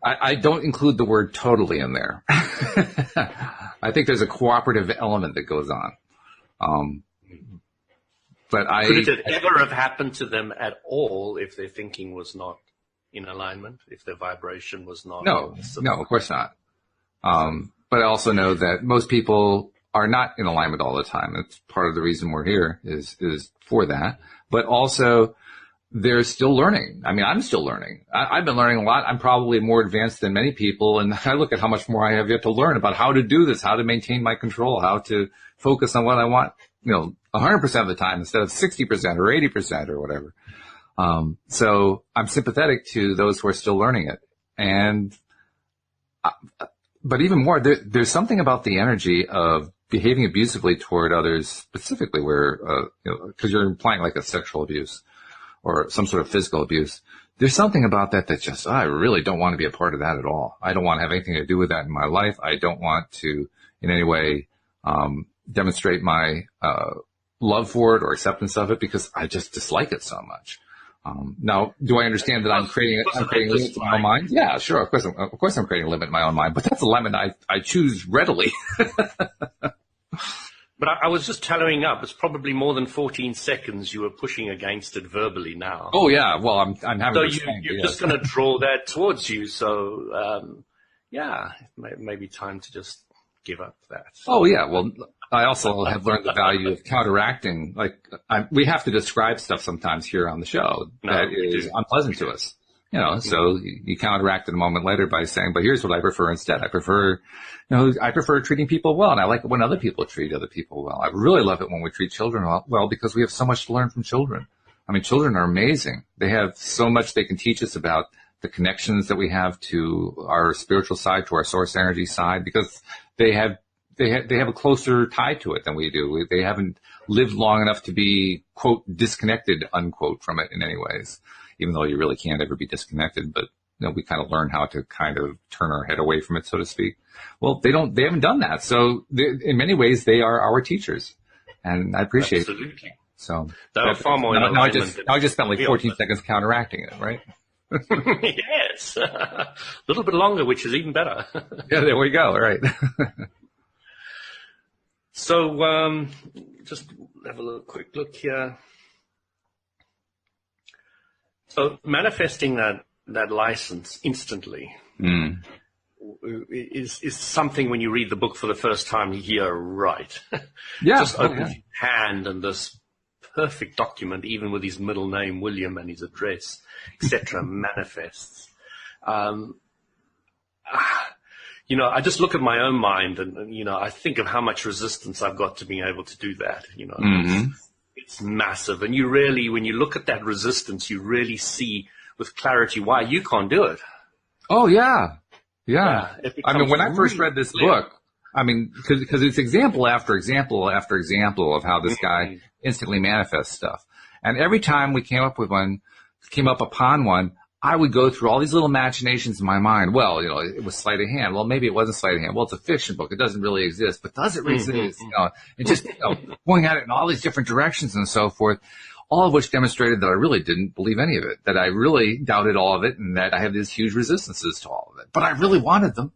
Speaker 1: I don't include the word totally in there. I think there's a cooperative element that goes on. But
Speaker 2: could it ever have happened to them at all if their thinking was not in alignment, if their vibration was not?
Speaker 1: No, of course not. But I also know that most people are not in alignment all the time. That's part of the reason we're here is for that. But also, they're still learning. I mean, I'm still learning. I've been learning a lot. I'm probably more advanced than many people. And I look at how much more I have yet to learn about how to do this, how to maintain my control, how to focus on what I want, 100% of the time instead of 60% or 80% or whatever. So I'm sympathetic to those who are still learning it. But even more, there's something about the energy of behaving abusively toward others, specifically where, because you're implying like a sexual abuse or some sort of physical abuse. There's something about that just, I really don't want to be a part of that at all. I don't want to have anything to do with that in my life. I don't want to in any way demonstrate my love for it or acceptance of it, because I just dislike it so much. Now, do I understand that I'm creating a limit in my own mind? Yeah, sure. Of course I'm creating a limit in my own mind, but that's a limit I choose readily.
Speaker 2: But I was just tallowing up. It's probably more than 14 seconds you were pushing against it verbally now.
Speaker 1: Oh, yeah. Well, I'm having
Speaker 2: so you're just going to draw that towards you. So, it may be time to just give up that.
Speaker 1: Oh, yeah. Well, I also have learned the value of counteracting. Like, we have to describe stuff sometimes here on the show that is unpleasant to us. So you counteract it a moment later by saying, but here's what I prefer instead. I prefer treating people well, and I like it when other people treat other people well. I really love it when we treat children well, because we have so much to learn from children. I mean, children are amazing. They have so much they can teach us about the connections that we have to our spiritual side, to our source energy side, because they have a closer tie to it than we do. They haven't lived long enough to be, quote, disconnected, unquote, from it in any ways, even though you really can't ever be disconnected. But, we kind of learn how to kind of turn our head away from it, so to speak. Well, they haven't done that. So in many ways, they are our teachers. And I appreciate it. So
Speaker 2: they're far more
Speaker 1: now I just spent like 14 seconds counteracting it, right?
Speaker 2: Yes. A little bit longer, which is even better.
Speaker 1: Yeah, there we go. All right.
Speaker 2: So, just have a quick look here. So manifesting that license instantly is something when you read the book for the first time, you're right.
Speaker 1: Yeah.
Speaker 2: Just opens your hand and this perfect document, even with his middle name, William, and his address, etc., manifests. I just look at my own mind and I think of how much resistance I've got to being able to do that. It's massive. And you really, when you look at that resistance, you really see with clarity why you can't do it.
Speaker 1: Oh, yeah. Yeah. I mean, when I first read this book, because it's example after example after example of how this guy instantly manifests stuff. And every time we came up upon one, I would go through all these little machinations in my mind. Well, it was sleight of hand. Well, maybe it wasn't sleight of hand. Well, it's a fiction book. It doesn't really exist. But does it exist? And just going at it in all these different directions and so forth, all of which demonstrated that I really didn't believe any of it, that I really doubted all of it, and that I had these huge resistances to all of it. But I really wanted them.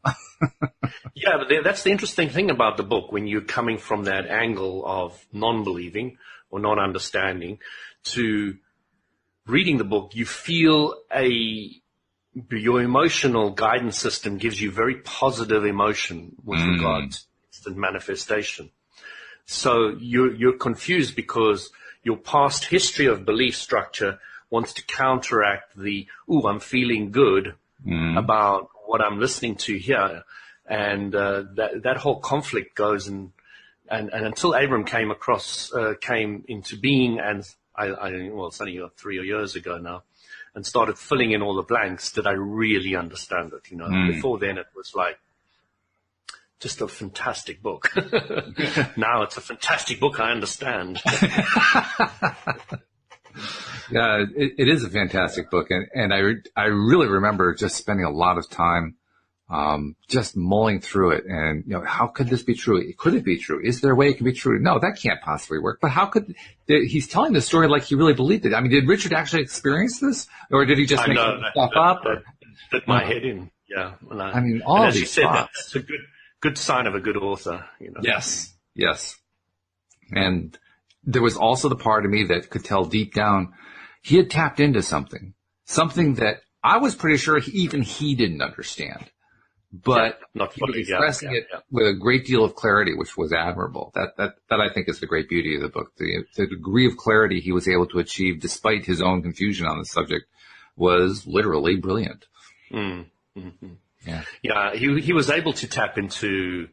Speaker 2: Yeah, but that's the interesting thing about the book, when you're coming from that angle of non-believing or not understanding to reading the book, you feel your emotional guidance system gives you very positive emotion with regard to instant manifestation. So you're confused because your past history of belief structure wants to counteract I'm feeling good about what I'm listening to here. And that whole conflict goes and until Abram came into being, and it's only 3 years ago now, and started filling in all the blanks, did I really understand it? Before then it was like just a fantastic book. Now it's a fantastic book I understand.
Speaker 1: Yeah, it is a fantastic book, and I really remember just spending a lot of time just mulling through it, and how could this be true? Could it be true? Is there a way it can be true? No, that can't possibly work. But how could he's telling the story like he really believed it? I mean, did Richard actually experience this, or did he just make stuff up?
Speaker 2: Put my head in, yeah.
Speaker 1: I mean, all
Speaker 2: as
Speaker 1: these
Speaker 2: you said,
Speaker 1: thoughts.
Speaker 2: that's a good sign of a good author.
Speaker 1: Yes. And there was also the part of me that could tell deep down he had tapped into something that I was pretty sure even he didn't understand. But
Speaker 2: not
Speaker 1: he was expressing it with a great deal of clarity, which was admirable. That I think is the great beauty of the book. The degree of clarity he was able to achieve despite his own confusion on the subject was literally brilliant.
Speaker 2: Mm-hmm. Yeah, he was able to tap into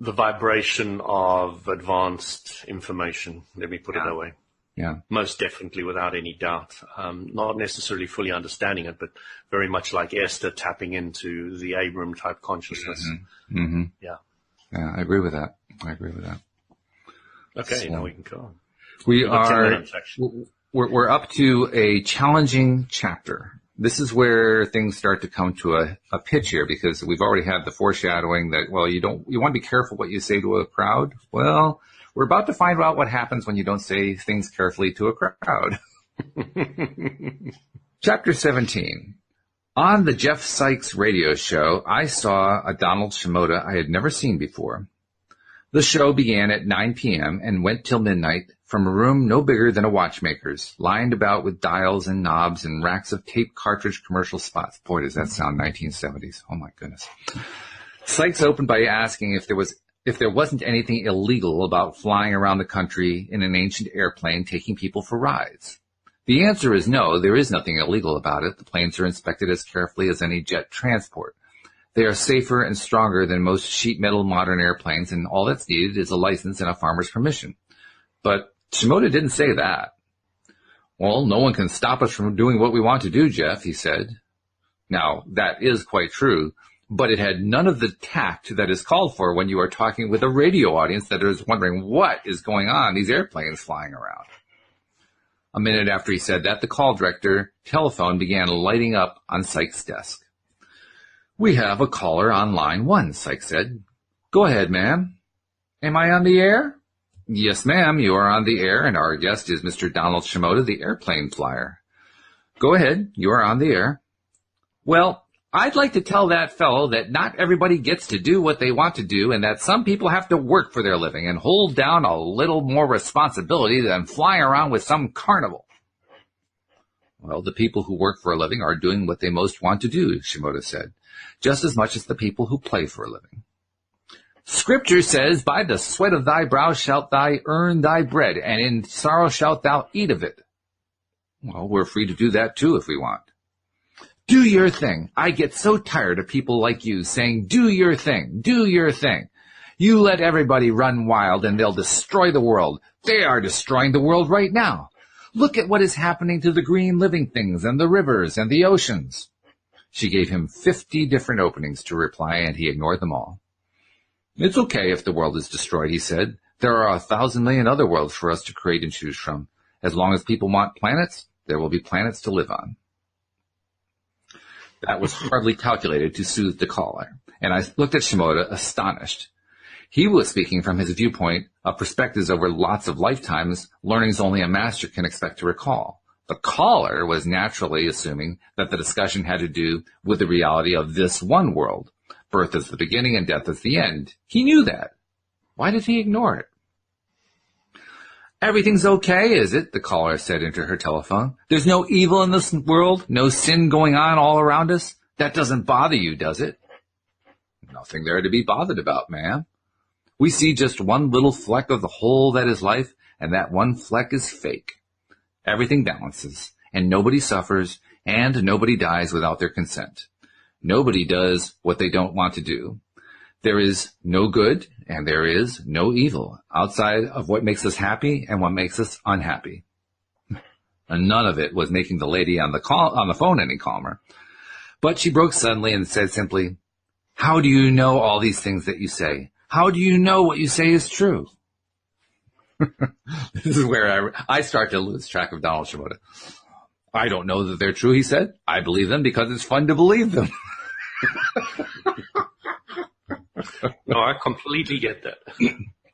Speaker 2: the vibration of advanced information. Let me put it that way.
Speaker 1: Yeah.
Speaker 2: Most definitely, without any doubt. Not necessarily fully understanding it, but very much like Esther tapping into the Abram type consciousness.
Speaker 1: Mm-hmm. Mm-hmm.
Speaker 2: Yeah.
Speaker 1: Yeah, I agree with that.
Speaker 2: Okay,
Speaker 1: so,
Speaker 2: now we can go on.
Speaker 1: We're up to a challenging chapter. This is where things start to come to a pitch here, because we've already had the foreshadowing that, you want to be careful what you say to a crowd. Well, we're about to find out what happens when you don't say things carefully to a crowd. Chapter 17. On the Jeff Sykes radio show, I saw a Donald Shimoda I had never seen before. The show began at 9 p.m. and went till midnight from a room no bigger than a watchmaker's, lined about with dials and knobs and racks of tape cartridge commercial spots. Boy, does that sound 1970s. Oh, my goodness. Sykes opened by asking if there wasn't anything illegal about flying around the country in an ancient airplane taking people for rides. The answer is no, there is nothing illegal about it. The planes are inspected as carefully as any jet transport. They are safer and stronger than most sheet metal modern airplanes, and all that's needed is a license and a farmer's permission. But Shimoda didn't say that. Well, no one can stop us from doing what we want to do, Jeff, he said. Now, that is quite true, but it had none of the tact that is called for when you are talking with a radio audience that is wondering what is going on, these airplanes flying around. A minute after he said that, the call director telephone began lighting up on Sykes' desk. We have a caller on line 1, Sykes said. Go ahead, ma'am. Am I on the air? Yes, ma'am, you are on the air, and our guest is Mr. Donald Shimoda, the airplane flyer. Go ahead, you are on the air. Well, I'd like to tell that fellow that not everybody gets to do what they want to do, and that some people have to work for their living and hold down a little more responsibility than flying around with some carnival. Well, the people who work for a living are doing what they most want to do, Shimoda said, just as much as the people who play for a living. Scripture says, by the sweat of thy brow shalt thou earn thy bread, and in sorrow shalt thou eat of it. Well, we're free to do that too if we want. Do your thing. I get so tired of people like you saying, do your thing, do your thing. You let everybody run wild and they'll destroy the world. They are destroying the world right now. Look at what is happening to the green living things and the rivers and the oceans. She gave him 50 different openings to reply, and he ignored them all. It's okay if the world is destroyed, he said. There are 1,000 million other worlds for us to create and choose from. As long as people want planets, there will be planets to live on. That was hardly calculated to soothe the caller, and I looked at Shimoda astonished. He was speaking from his viewpoint of perspectives over lots of lifetimes, learnings only a master can expect to recall. The caller was naturally assuming that the discussion had to do with the reality of this one world. Birth is the beginning and death is the end. He knew that. Why did he ignore it? Everything's okay, is it? The caller said into her telephone. There's no evil in this world? No sin going on all around us? That doesn't bother you, does it? Nothing there to be bothered about, ma'am. We see just one little fleck of the whole that is life, and that one fleck is fake. Everything balances, and nobody suffers, and nobody dies without their consent. Nobody does what they don't want to do. There is no good, and there is no evil outside of what makes us happy and what makes us unhappy. And none of it was making the lady on the phone any calmer. But she broke suddenly and said simply, "How do you know all these things that you say? How do you know what you say is true?" This is where I start to lose track of Donald Shimoda. "I don't know that they're true," he said. "I believe them because it's fun to believe them."
Speaker 2: No, I completely get that.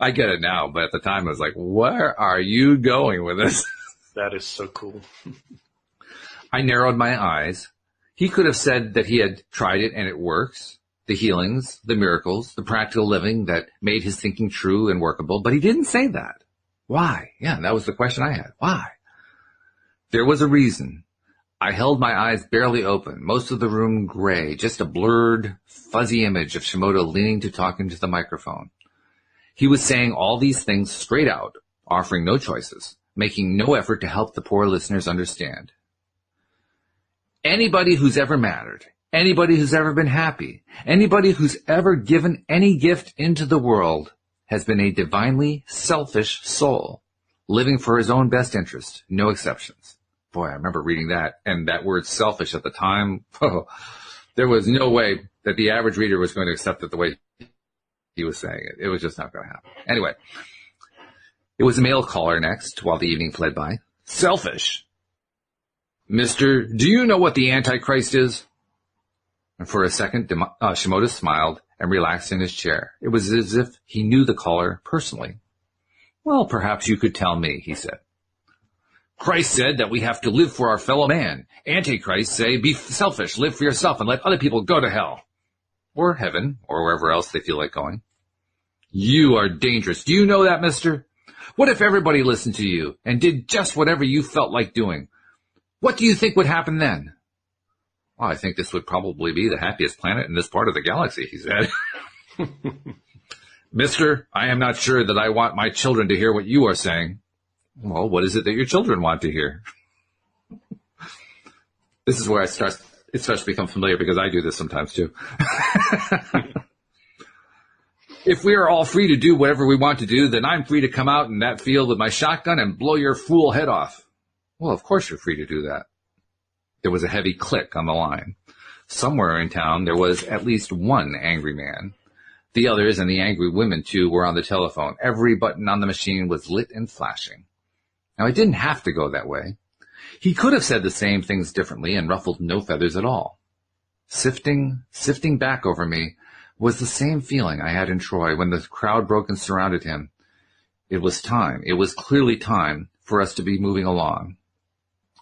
Speaker 1: I get it now, but at the time I was like, where are you going with this?
Speaker 2: That is so cool.
Speaker 1: I narrowed my eyes. He could have said that he had tried it and it works. The healings, the miracles, the practical living that made his thinking true and workable, but he didn't say that. Why? Yeah, that was the question I had. Why? There was a reason. I held my eyes barely open, most of the room gray, just a blurred, fuzzy image of Shimoda leaning to talk into the microphone. He was saying all these things straight out, offering no choices, making no effort to help the poor listeners understand. Anybody who's ever mattered, anybody who's ever been happy, anybody who's ever given any gift into the world has been a divinely selfish soul, living for his own best interest, no exceptions. Boy, I remember reading that, and that word selfish at the time, there was no way that the average reader was going to accept it the way he was saying it. It was just not going to happen. Anyway, it was a male caller next while the evening fled by. "Selfish. Mister, do you know what the Antichrist is?" And for a second, Shimoda smiled and relaxed in his chair. It was as if he knew the caller personally. "Well, perhaps you could tell me," he said. "Christ said that we have to live for our fellow man. Antichrist say, be selfish, live for yourself, and let other people go to hell. Or heaven, or wherever else they feel like going." "You are dangerous. Do you know that, mister? What if everybody listened to you and did just whatever you felt like doing? What do you think would happen then?" "Well, I think this would probably be the happiest planet in this part of the galaxy," he said. "Mister, I am not sure that I want my children to hear what you are saying." "Well, what is it that your children want to hear?" This is where it starts to become familiar because I do this sometimes too. "If we are all free to do whatever we want to do, then I'm free to come out in that field with my shotgun and blow your fool head off." "Well, of course you're free to do that." There was a heavy click on the line. Somewhere in town there was at least one angry man. The others, and the angry women too, were on the telephone. Every button on the machine was lit and flashing. Now, it didn't have to go that way. He could have said the same things differently and ruffled no feathers at all. Sifting back over me was the same feeling I had in Troy when the crowd broke and surrounded him. It was time. It was clearly time for us to be moving along.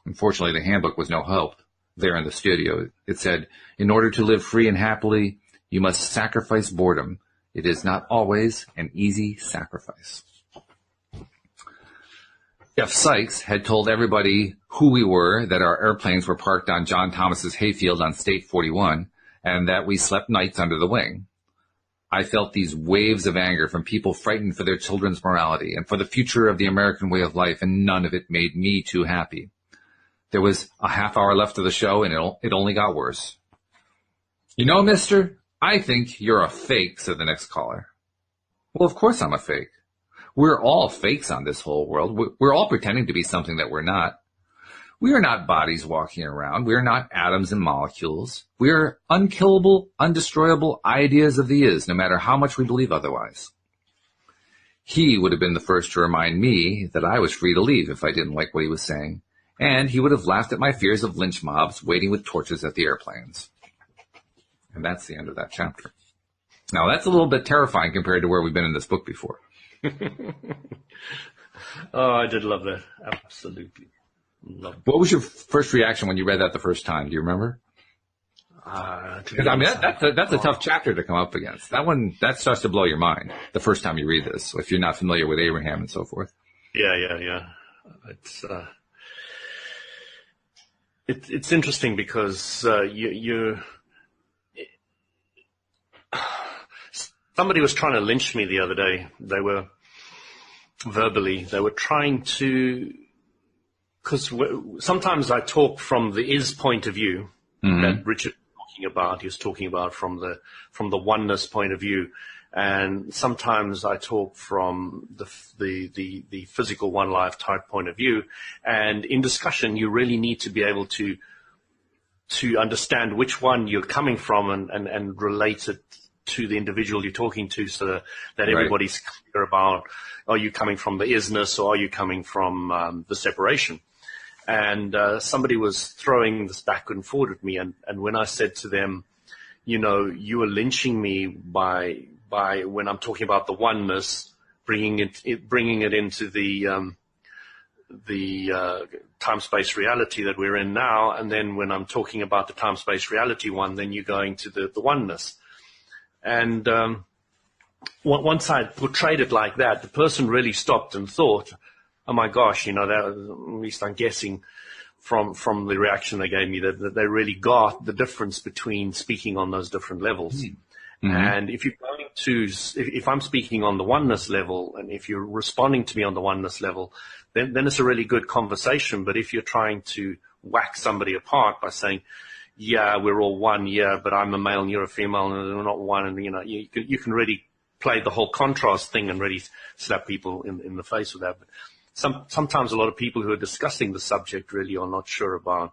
Speaker 1: Unfortunately, the handbook was no help there in the studio. It said, "In order to live free and happily, you must sacrifice boredom. It is not always an easy sacrifice." Jeff Sykes had told everybody who we were, that our airplanes were parked on John Thomas's hayfield on State 41, and that we slept nights under the wing. I felt these waves of anger from people frightened for their children's morality and for the future of the American way of life, and none of it made me too happy. There was a half hour left of the show, and it only got worse. "You know, mister, I think you're a fake," said the next caller. "Well, of course I'm a fake. We're all fakes on this whole world. We're all pretending to be something that we're not. We are not bodies walking around. We are not atoms and molecules. We are unkillable, undestroyable ideas of the is, no matter how much we believe otherwise." He would have been the first to remind me that I was free to leave if I didn't like what he was saying, and he would have laughed at my fears of lynch mobs waiting with torches at the airplanes. And that's the end of that chapter. Now, that's a little bit terrifying compared to where we've been in this book before.
Speaker 2: Oh, I did love that. Absolutely.
Speaker 1: What was your first reaction when you read that the first time? Do you remember? Because I mean, that's a tough chapter to come up against. That starts to blow your mind the first time you read this, if you're not familiar with Abraham and so forth.
Speaker 2: Yeah. It's it's interesting because somebody was trying to lynch me the other day. They were trying to, because sometimes I talk from the is point of view that Richard was talking about. He was talking about from the oneness point of view, and sometimes I talk from the physical one life type point of view. And in discussion, you really need to be able to understand which one you're coming from and relate it to the individual you're talking to, so that everybody's clear about, are you coming from the isness or are you coming from the separation? And somebody was throwing this back and forward with me, and when I said to them, you are lynching me by when I'm talking about the oneness, bringing it into the time-space reality that we're in now, and then when I'm talking about the time-space reality one, then you're going to the oneness. And once I portrayed it like that, the person really stopped and thought, oh my gosh, that, at least I'm guessing from the reaction they gave me, that they really got the difference between speaking on those different levels. Mm-hmm. And if you're going to, if I'm speaking on the oneness level, and if you're responding to me on the oneness level, then it's a really good conversation. But if you're trying to whack somebody apart by saying, yeah, we're all one, yeah, but I'm a male and you're a female and we're not one, and you can really play the whole contrast thing and really slap people in the face with that. But sometimes a lot of people who are discussing the subject really are not sure about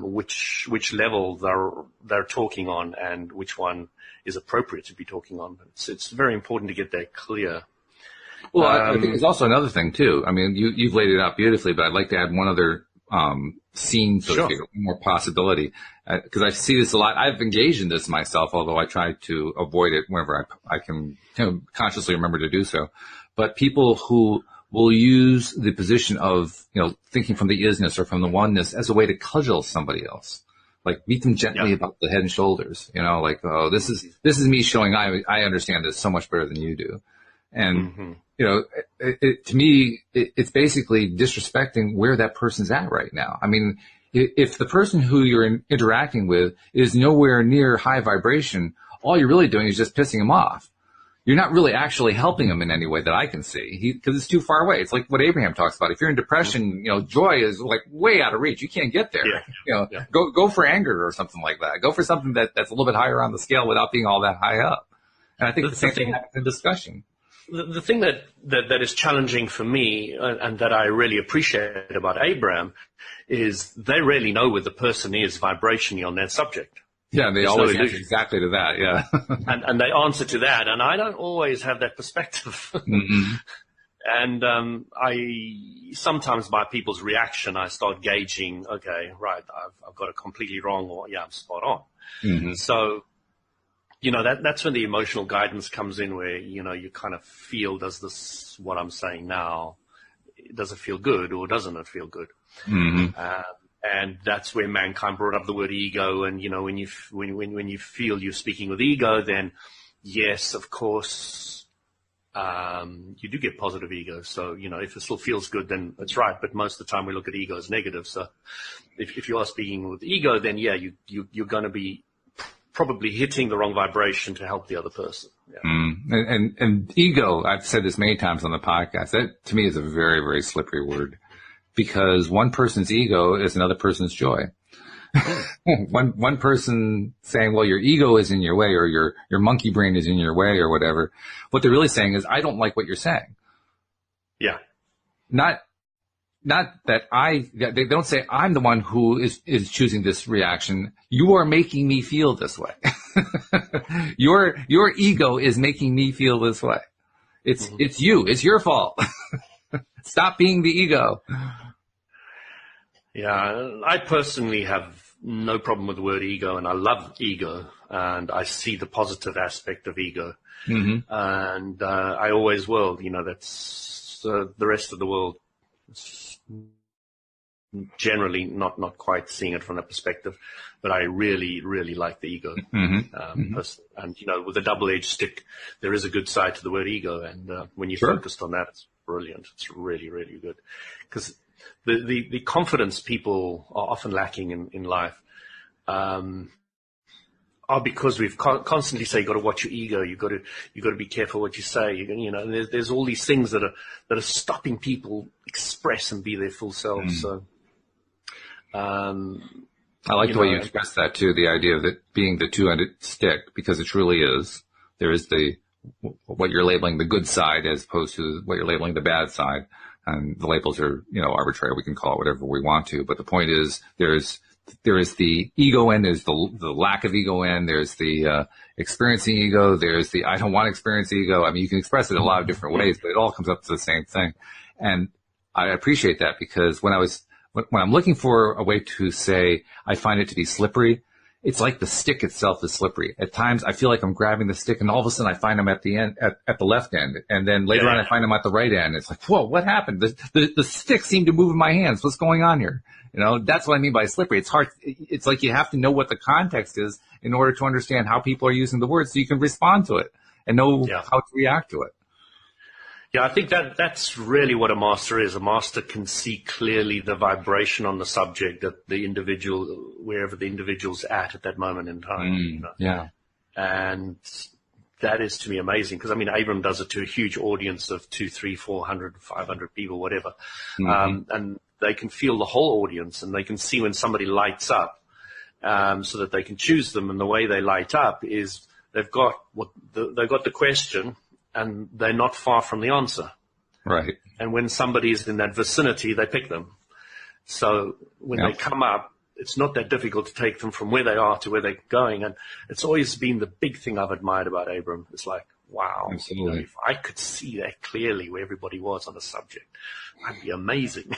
Speaker 2: which level they're talking on and which one is appropriate to be talking on. But it's very important to get that clear.
Speaker 1: Well, I think there's also another thing too. I mean, you've laid it out beautifully, but I'd like to add one other scene, so to speak, more possibility, because I see this a lot. I've engaged in this myself, although I try to avoid it whenever I can consciously remember to do so. But people who will use the position of, thinking from the isness or from the oneness as a way to cudgel somebody else. Like meet them gently about the head and shoulders, like, oh, this is me showing I understand this so much better than you do. And, to me, it's basically disrespecting where that person's at right now. I mean, if the person who you're interacting with is nowhere near high vibration, all you're really doing is just pissing him off. You're not really actually helping him in any way that I can see, because it's too far away. It's like what Abraham talks about. If you're in depression, joy is like way out of reach. You can't get there. Go for anger or something like that. Go for something that's a little bit higher on the scale without being all that high up. And I think the same thing happens in discussion.
Speaker 2: The thing that is challenging for me, and that I really appreciate about Abraham, is they really know where the person is vibrationally on that subject.
Speaker 1: Yeah, they always answer exactly to that, yeah.
Speaker 2: and they answer to that, and I don't always have that perspective. Mm-hmm. And I sometimes by people's reaction, I start gauging, okay, right, I've got it completely wrong, or yeah, I'm spot on. Mm-hmm. So, that's when the emotional guidance comes in, where, you kind of feel, does this, what I'm saying now, does it feel good or doesn't it feel good? Mm-hmm. And that's where mankind brought up the word ego. And, when you feel you're speaking with ego, then yes, of course, you do get positive ego. So, if it still feels good, then it's right. But most of the time we look at ego as negative. So if you are speaking with ego, then yeah, you're going to be probably hitting the wrong vibration to help the other person. Yeah.
Speaker 1: And ego, I've said this many times on the podcast, that to me is a very, very slippery word, because one person's ego is another person's joy. one person saying, well, your ego is in your way, or your monkey brain is in your way, or whatever. What they're really saying is, I don't like what you're saying.
Speaker 2: Yeah.
Speaker 1: Not that they don't say I'm the one who is choosing this reaction. You are making me feel this way. Your ego is making me feel this way. It's you. It's your fault. Stop being the ego.
Speaker 2: Yeah, I personally have no problem with the word ego, and I love ego, and I see the positive aspect of ego. Mm-hmm. And I always will. That's the rest of the world generally not quite seeing it from that perspective, but I really, really like the ego. Mm-hmm. And with a double-edged stick, there is a good side to the word ego, and when you're focused on that, it's brilliant. It's really, really good. Because the confidence people are often lacking in life, are because we've constantly say, you got to watch your ego. You got to be careful what you say. You know, and there's all these things that are stopping people express and be their full selves. So,
Speaker 1: I like the way you express that too. The idea of it being the two-ended stick, because it truly is. There is what you're labeling the good side as opposed to what you're labeling the bad side. And the labels are, arbitrary. We can call it whatever we want to. But the point is, there is the ego end, there's the lack of ego end, there's the experiencing ego, there's the I don't want to experience ego. I mean, you can express it in a lot of different ways, but it all comes up to the same thing. And I appreciate that, because when I'm looking for a way to say I find it to be slippery, it's like the stick itself is slippery. At times I feel like I'm grabbing the stick and all of a sudden I find them at the end, at the left end. And then later on I find them at the right end. It's like, whoa, what happened? The stick seemed to move in my hands. What's going on here? That's what I mean by slippery. It's hard. It's like you have to know what the context is in order to understand how people are using the word so you can respond to it and know how to react to it.
Speaker 2: Yeah, I think that's really what a master is. A master can see clearly the vibration on the subject that the individual, wherever the individual's at that moment in time.
Speaker 1: Yeah.
Speaker 2: And that is to me amazing, because I mean, Abram does it to a huge audience of 200, 300, 400, 500 people, whatever. And they can feel the whole audience, and they can see when somebody lights up, so that they can choose them. And the way they light up is they've got the question, and they're not far from the answer.
Speaker 1: Right.
Speaker 2: And when somebody's in that vicinity, they pick them. So when they come up, it's not that difficult to take them from where they are to where they're going. And it's always been the big thing I've admired about Abram. It's like, wow,
Speaker 1: absolutely.
Speaker 2: If I could see that clearly where everybody was on the subject, that'd be amazing.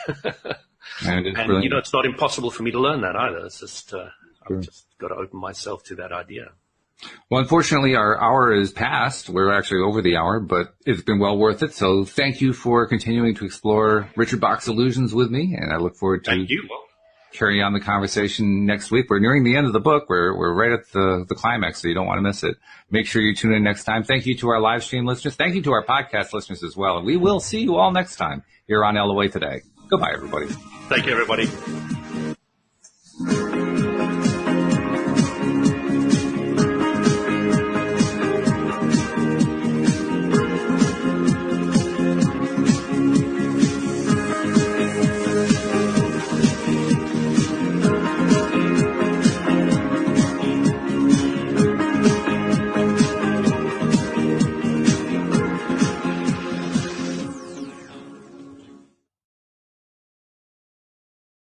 Speaker 2: And it's not impossible for me to learn that either. It's just, I've just got to open myself to that idea.
Speaker 1: Well, unfortunately, our hour is past. We're actually over the hour, but it's been well worth it. So thank you for continuing to explore Richard Bach's illusions with me, and I look forward to carrying on the conversation next week. We're nearing the end of the book. We're right at the climax, so you don't want to miss it. Make sure you tune in next time. Thank you to our live stream listeners. Thank you to our podcast listeners as well. And we will see you all next time here on LOA Today. Goodbye, everybody.
Speaker 2: Thank you, everybody.